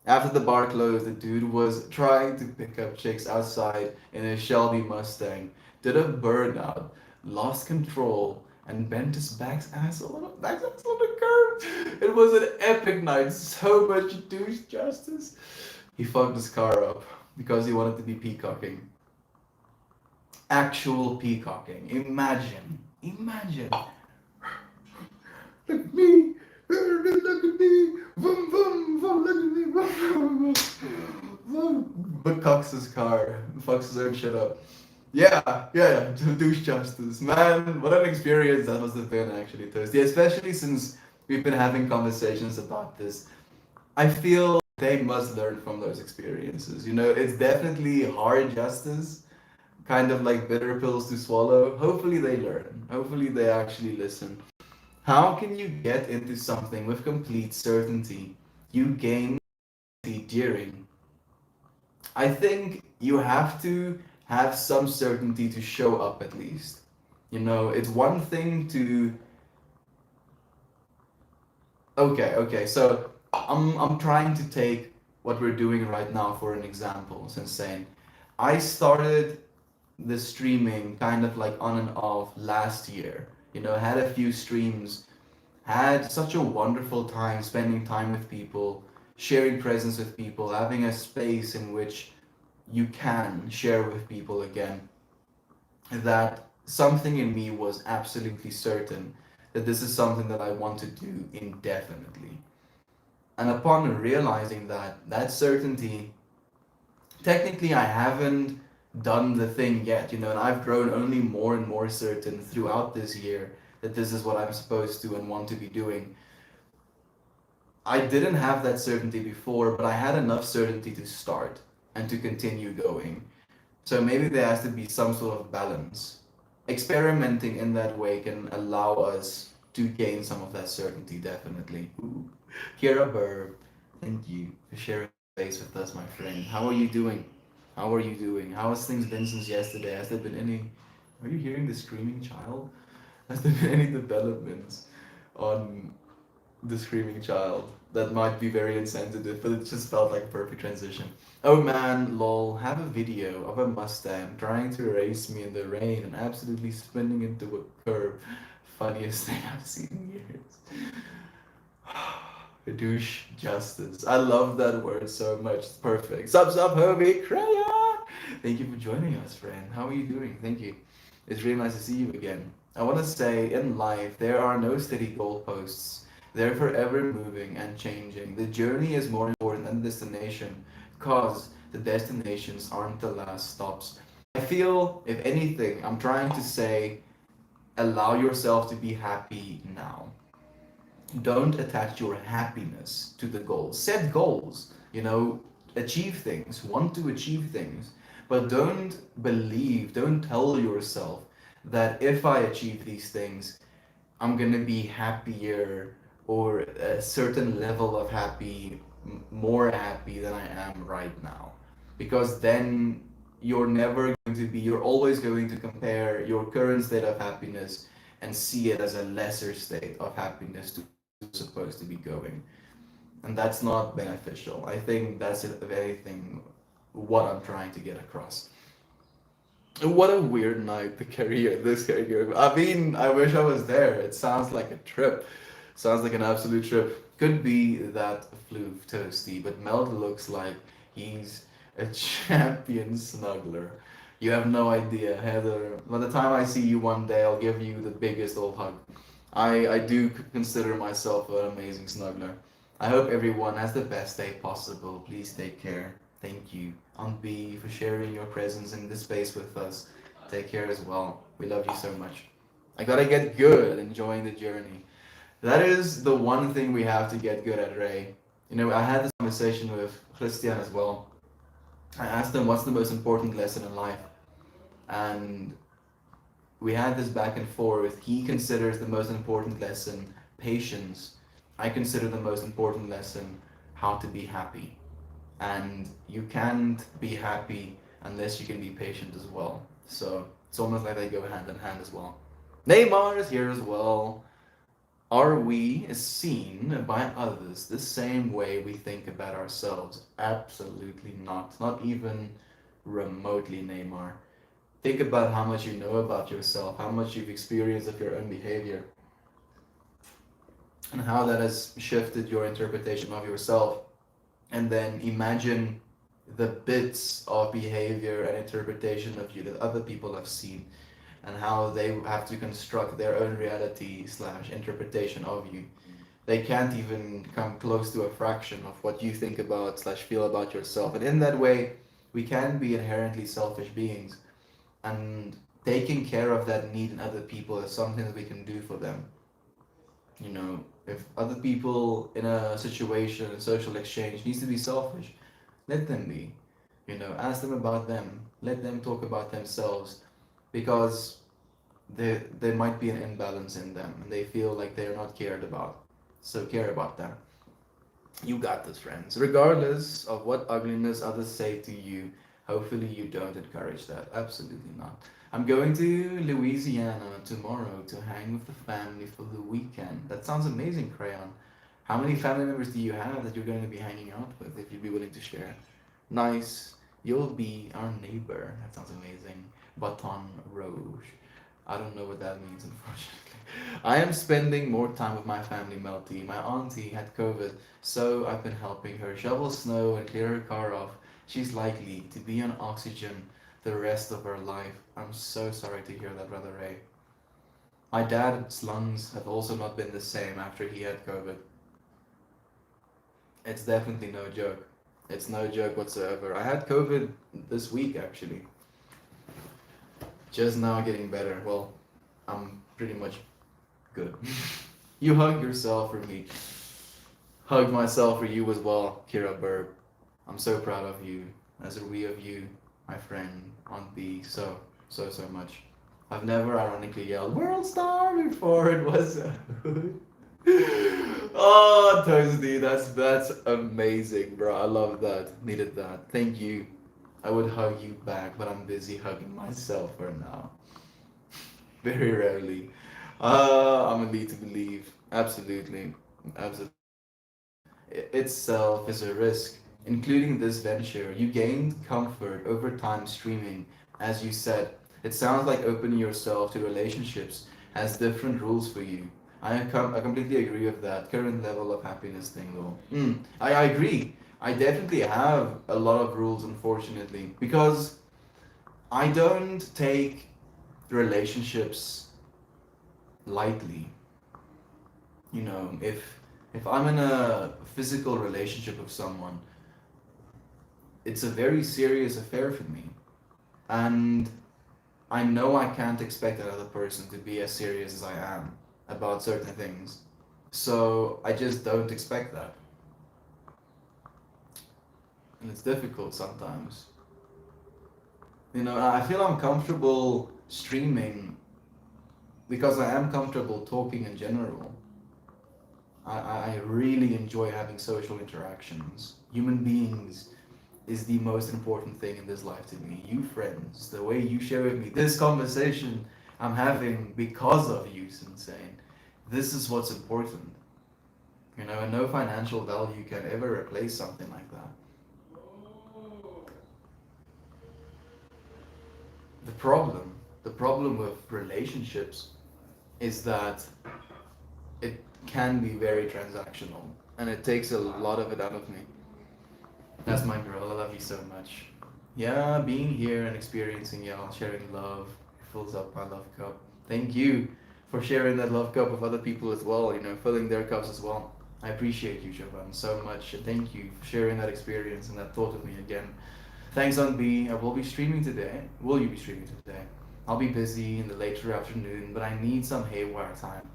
After the bar closed, the dude was trying to pick up chicks outside in a Shelby Mustang, did a burnout, lost control, and bent his back ass on the curb. It was an epic night, so much douche justice. He fucked his car up because he wanted to be peacocking. Actual peacocking. Imagine. Look at me. Look at me. Vroom, vroom, vroom, look at me. Vroom, vroom, vroom. But cocks his car. Fucks his own shit up. Yeah. Douche justice. Man, what an experience that must have been actually, Thursday. Especially since we've been having conversations about this. I feel they must learn from those experiences. You know, it's definitely hard justice, kind of like bitter pills to swallow. Hopefully they learn. Hopefully they actually listen. How can you get into something with complete certainty? You gain during. I think you have to have some certainty to show up at least. You know, it's one thing to okay. So I'm trying to take what we're doing right now for an example. Since saying I started the streaming kind of like on and off last year. You know, had a few streams, had such a wonderful time spending time with people, sharing presence with people, having a space in which you can share with people again. That something in me was absolutely certain that this is something that I want to do indefinitely. And upon realizing that, that certainty Technically, I haven't done the thing yet, and I've grown only more and more certain throughout this year that this is what I'm supposed to and want to be doing. I didn't have that certainty before, but I had enough certainty to start and to continue going. So maybe there has to be some sort of balance. Experimenting in that way can allow us to gain some of that certainty, definitely. Ooh. Kira Burr, thank you for sharing space with us, my friend. How are you doing? How are you doing? How has things been since yesterday? Has there been any. Are you hearing the screaming child? Has there been any developments on the screaming child? That might be very insensitive, but it just felt like a perfect transition. Oh man, lol, have a video of a Mustang trying to race me in the rain and absolutely spinning into a curb. Funniest thing I've seen in years. Douche justice. I love that word so much. It's perfect. Sup, homie, crayon! Thank you for joining us, friend. How are you doing? Thank you. It's really nice to see you again. I want to say in life, there are no steady goalposts. They're forever moving and changing. The journey is more important than the destination because the destinations aren't the last stops. I feel, if anything, I'm trying to say allow yourself to be happy now. Don't attach your happiness to the goals. Set goals, achieve things, want to achieve things, but don't tell yourself that if I achieve these things, I'm gonna be happier or a certain level of more happy than I am right now. Because then you're always going to compare your current state of happiness and see it as a lesser state of happiness to supposed to be going. And that's not beneficial. I think that's it, if anything, what I'm trying to get across. What a weird night the career, this career. I mean, I wish I was there. It sounds like a trip. Sounds like an absolute trip. Could be that flu toasty, but Meld looks like he's a champion snuggler. You have no idea, Heather. By the time I see you one day, I'll give you the biggest old hug. I do consider myself an amazing snuggler. I hope everyone has the best day possible. Please take care. Thank you, Aunt B, for sharing your presence in this space with us. Take care as well. We love you so much. I gotta get good at enjoying the journey. That is the one thing we have to get good at, Ray. I had this conversation with Christian as well. I asked him what's the most important lesson in life, and we had this back and forth. He considers the most important lesson patience. I consider the most important lesson how to be happy. And you can't be happy unless you can be patient as well. So it's almost like they go hand in hand as well. Neymar is here as well. Are we seen by others the same way we think about ourselves? Absolutely not. Not even remotely, Neymar. Think about how much you know about yourself, how much you've experienced of your own behavior, and how that has shifted your interpretation of yourself. And then imagine the bits of behavior and interpretation of you that other people have seen, and how they have to construct their own reality slash interpretation of you. They can't even come close to a fraction of what you think about slash feel about yourself. And in that way, we can be inherently selfish beings, and taking care of that need in other people is something that we can do for them. If other people in a situation, a social exchange needs to be selfish, let them be. Ask them about them. Let them talk about themselves, because there might be an imbalance in them and they feel like they're not cared about. So care about them. You got this, friends. Regardless of what ugliness others say to you, hopefully you don't encourage that. Absolutely not. I'm going to Louisiana tomorrow to hang with the family for the weekend. That sounds amazing, Crayon. How many family members do you have that you're going to be hanging out with if you'd be willing to share? Nice. You'll be our neighbor. That sounds amazing. Baton Rouge. I don't know what that means, unfortunately. I am spending more time with my family, Melty. My auntie had COVID, so I've been helping her shovel snow and clear her car off. She's likely to be on oxygen the rest of her life. I'm so sorry to hear that, Brother Ray. My dad's lungs have also not been the same after he had COVID. It's definitely no joke. It's no joke whatsoever. I had COVID this week actually. Just now getting better. Well, I'm pretty much good. You hug yourself for me. Hug myself for you as well, Kira Burb. I'm so proud of you, as are we of you, my friend, on the so much. I've never ironically yelled World Star before. It was oh, Toasty, that's amazing, bro. I love that. Needed that. Thank you. I would hug you back, but I'm busy hugging myself for now. Very rarely. I'm a lead to believe. Absolutely. Absolutely. Itself is a risk, including this venture. You gained comfort over time streaming, as you said. It sounds like opening yourself to relationships has different rules for you. I completely agree with that current level of happiness thing, though. I agree. I definitely have a lot of rules, unfortunately, because I don't take relationships lightly. You know, if I'm in a physical relationship with someone, it's a very serious affair for me, and I know I can't expect another person to be as serious as I am about certain things. So I just don't expect that, and it's difficult sometimes. You know, I feel I'm comfortable streaming because I am comfortable talking in general. I really enjoy having social interactions. Human beings is the most important thing in this life to me. You friends, the way you share with me this conversation I'm having because of you, Sensei. This is what's important. You know, and no financial value can ever replace something like that. The problem, the problem with relationships is that it can be very transactional and it takes a lot of it out of me. That's my girl. I love you so much. Yeah, being here and experiencing y'all, sharing love fills up my love cup. Thank you for sharing that love cup with other people as well, you know, filling their cups as well. I appreciate you, Jovan, so much. And thank you for sharing that experience and that thought with me again. Thanks, on B. I will be streaming today. Will you be streaming today? I'll be busy in the later afternoon, but I need some haywire time.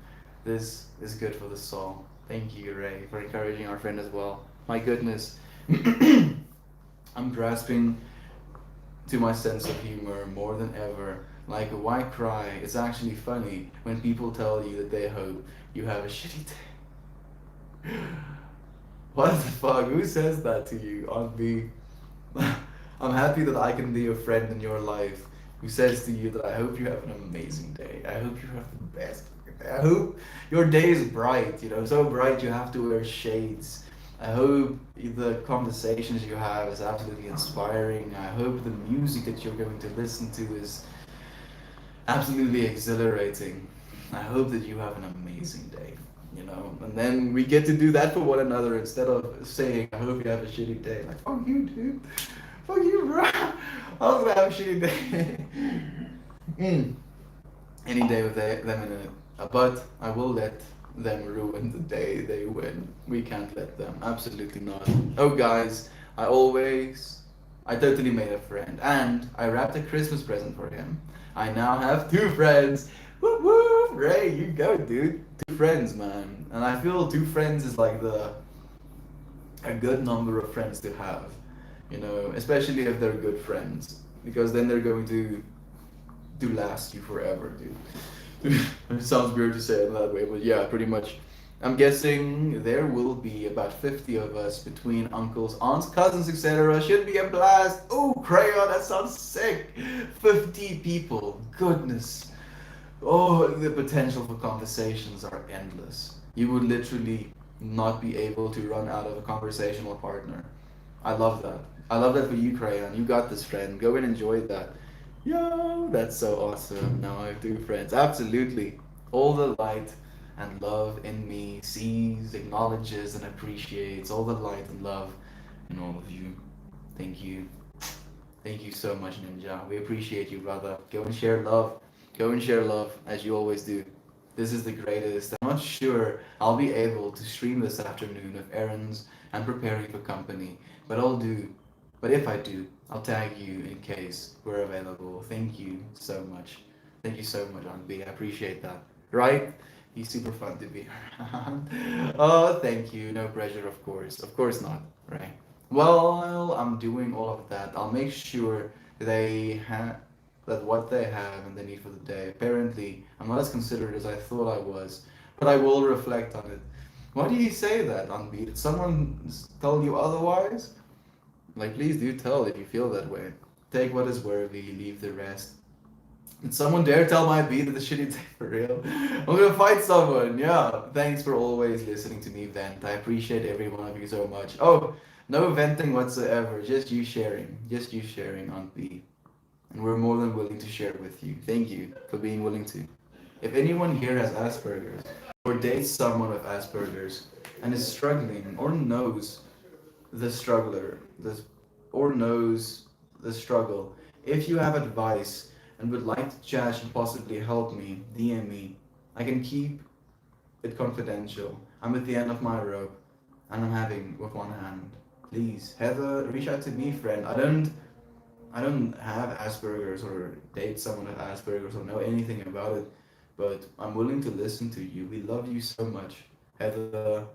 This is good for the soul. Thank you, Ray, for encouraging our friend as well. My goodness. I'm grasping to my sense of humor more than ever. Like, why cry? It's actually funny when people tell you that they hope you have a shitty day. What the fuck? Who says that to you on me? I'm happy that I can be a friend in your life who says to you that I hope you have an amazing day. I hope you have the best day. I hope your day is bright, you know, so bright you have to wear shades. I hope the conversations you have is absolutely inspiring. I hope the music that you're going to listen to is absolutely exhilarating. I hope that you have an amazing day, you know. And then we get to do that for one another instead of saying, I hope you have a shitty day. Like, fuck you, dude. Fuck you, bro. I was gonna have a shitty day. mm. Any day with them in it. But I will let them ruin the day they win. We can't let them. Absolutely not. Oh, guys, I totally made a friend. And I wrapped a Christmas present for him. I now have two friends. Woo woo! Ray, you go, dude. Two friends, man. And I feel two friends is like a good number of friends to have. You know, especially if they're good friends. Because then they're going to last you forever, dude. It sounds weird to say it that way, but yeah, pretty much. I'm guessing there will be about 50 of us between uncles, aunts, cousins, etc. Should be a blast. Oh, crayon, that sounds sick. 50 people. Goodness. Oh, the potential for conversations are endless. You would literally not be able to run out of a conversational partner. I love that. I love that for you, Crayon. You got this, friend. Go and enjoy that. Yo, that's so awesome. Now I have two friends. Absolutely. All the light and love in me sees, acknowledges, and appreciates all the light and love in all of you. Thank you. Thank you so much, Ninja. We appreciate you, brother. Go and share love. Go and share love, as you always do. This is the greatest. I'm not sure I'll be able to stream this afternoon with errands and preparing for company, but I'll do. But if I do, I'll tag you in case we're available. Thank you so much. Thank you so much, Aunt B. I appreciate that. Right? He's super fun to be around. Oh, thank you. No pressure, of course. Of course not. Right. Well, I'm doing all of that. I'll make sure they have that what they have and they need for the day. Apparently, I'm not as considerate as I thought I was, but I will reflect on it. Why do you say that, Unbeat? Did someone tell you otherwise? Like, please do tell if you feel that way. Take what is worthy, leave the rest. Did someone dare tell my beat that the shitty day for real? I'm gonna fight someone, yeah. Thanks for always listening to me vent. I appreciate every one of you so much. Oh, no venting whatsoever. Just you sharing. Just you sharing on B. And we're more than willing to share with you. Thank you for being willing to. If anyone here has Asperger's or dates someone with Asperger's and is struggling or knows the struggler, or knows the struggle, if you have advice and would like to chat and possibly help me, DM me. I can keep it confidential. I'm at the end of my rope and I'm having with one hand. Please, Heather, reach out to me, friend. I don't have Asperger's or date someone with Asperger's or know anything about it, but I'm willing to listen to you. We love you so much. Heather,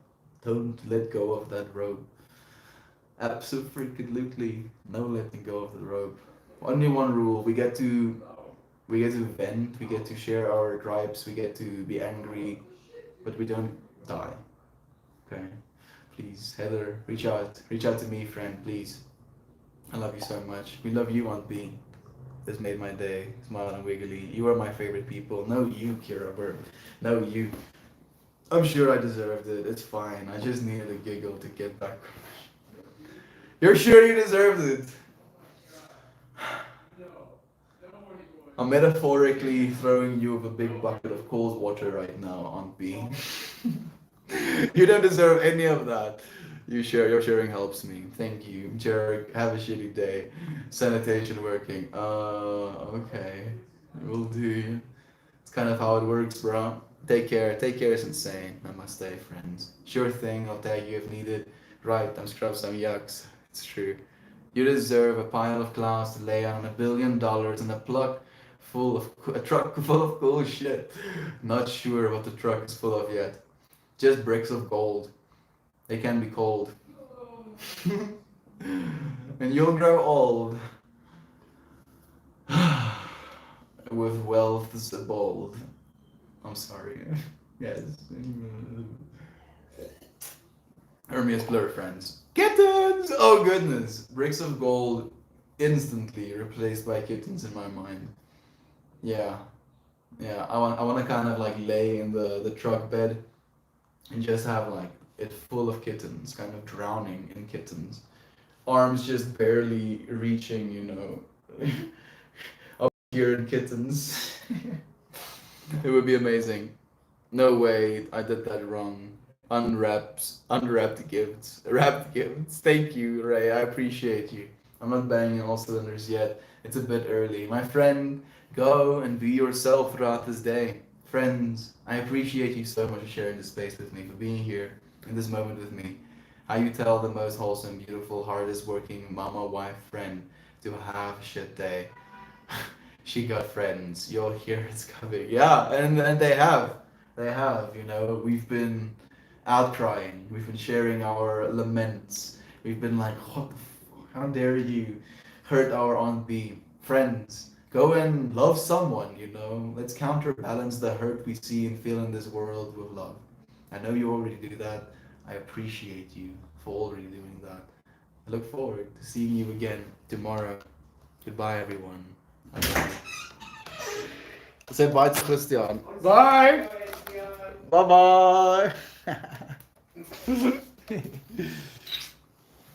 don't let go of that rope. Absolutely no letting go of the rope. Only one rule. We get to vent, we get to share our gripes, we get to be angry, but we don't die. Okay? Please, Heather, reach out to me, friend, please. I love you so much. We love you, Aunt B. This made my day. Smile and wiggly. You are my favorite people. No, you, Kira Bird. No, you. I'm sure I deserved it. It's fine. I just needed a giggle to get back. You're sure you deserved it. I'm metaphorically throwing you with a big bucket of cold water right now, Aunt B. You don't deserve any of that. Your sharing helps me. Thank you. Jarek, have a shitty day. Sanitation working. Okay. Will do. It's kind of how it works, bro. Take care. Take care is insane. Namaste, friends. Sure thing, I'll tag you if needed. Right, I'm scrub some yucks. It's true. You deserve a pile of clouds to lay on $1 billion and a truck full of cool shit. Not sure what the truck is full of yet. Just bricks of gold. They can be cold. And you'll grow old. With wealth's bold. I'm sorry. Yes. Hermes blur friends. Kittens! Oh goodness. Bricks of gold instantly replaced by kittens in my mind. Yeah. Yeah. I wanna kind of like lay in the truck bed and just have like it full of kittens, kind of drowning in kittens. Arms just barely reaching, up here in kittens. It would be amazing. No way, I did that wrong. Unwrapped gifts, wrapped gifts. Thank you, Ray. I appreciate you. I'm not banging all cylinders yet. It's a bit early. My friend, go and be yourself throughout this day. Friends, I appreciate you so much for sharing this space with me, for being here in this moment with me. How you tell the most wholesome, beautiful, hardest working mama, wife, friend to have a shit day. She got friends. You'll hear it's coming. Yeah, and they have. They have, We've been outcrying. We've been sharing our laments. We've been like, what the fuck? How dare you hurt our Aunt B? Friends, go and love someone. Let's counterbalance the hurt we see and feel in this world with love. I know you already do that. I appreciate you for already doing that. I look forward to seeing you again tomorrow. Goodbye, everyone. Say bye to Christian. Bye. Bye bye.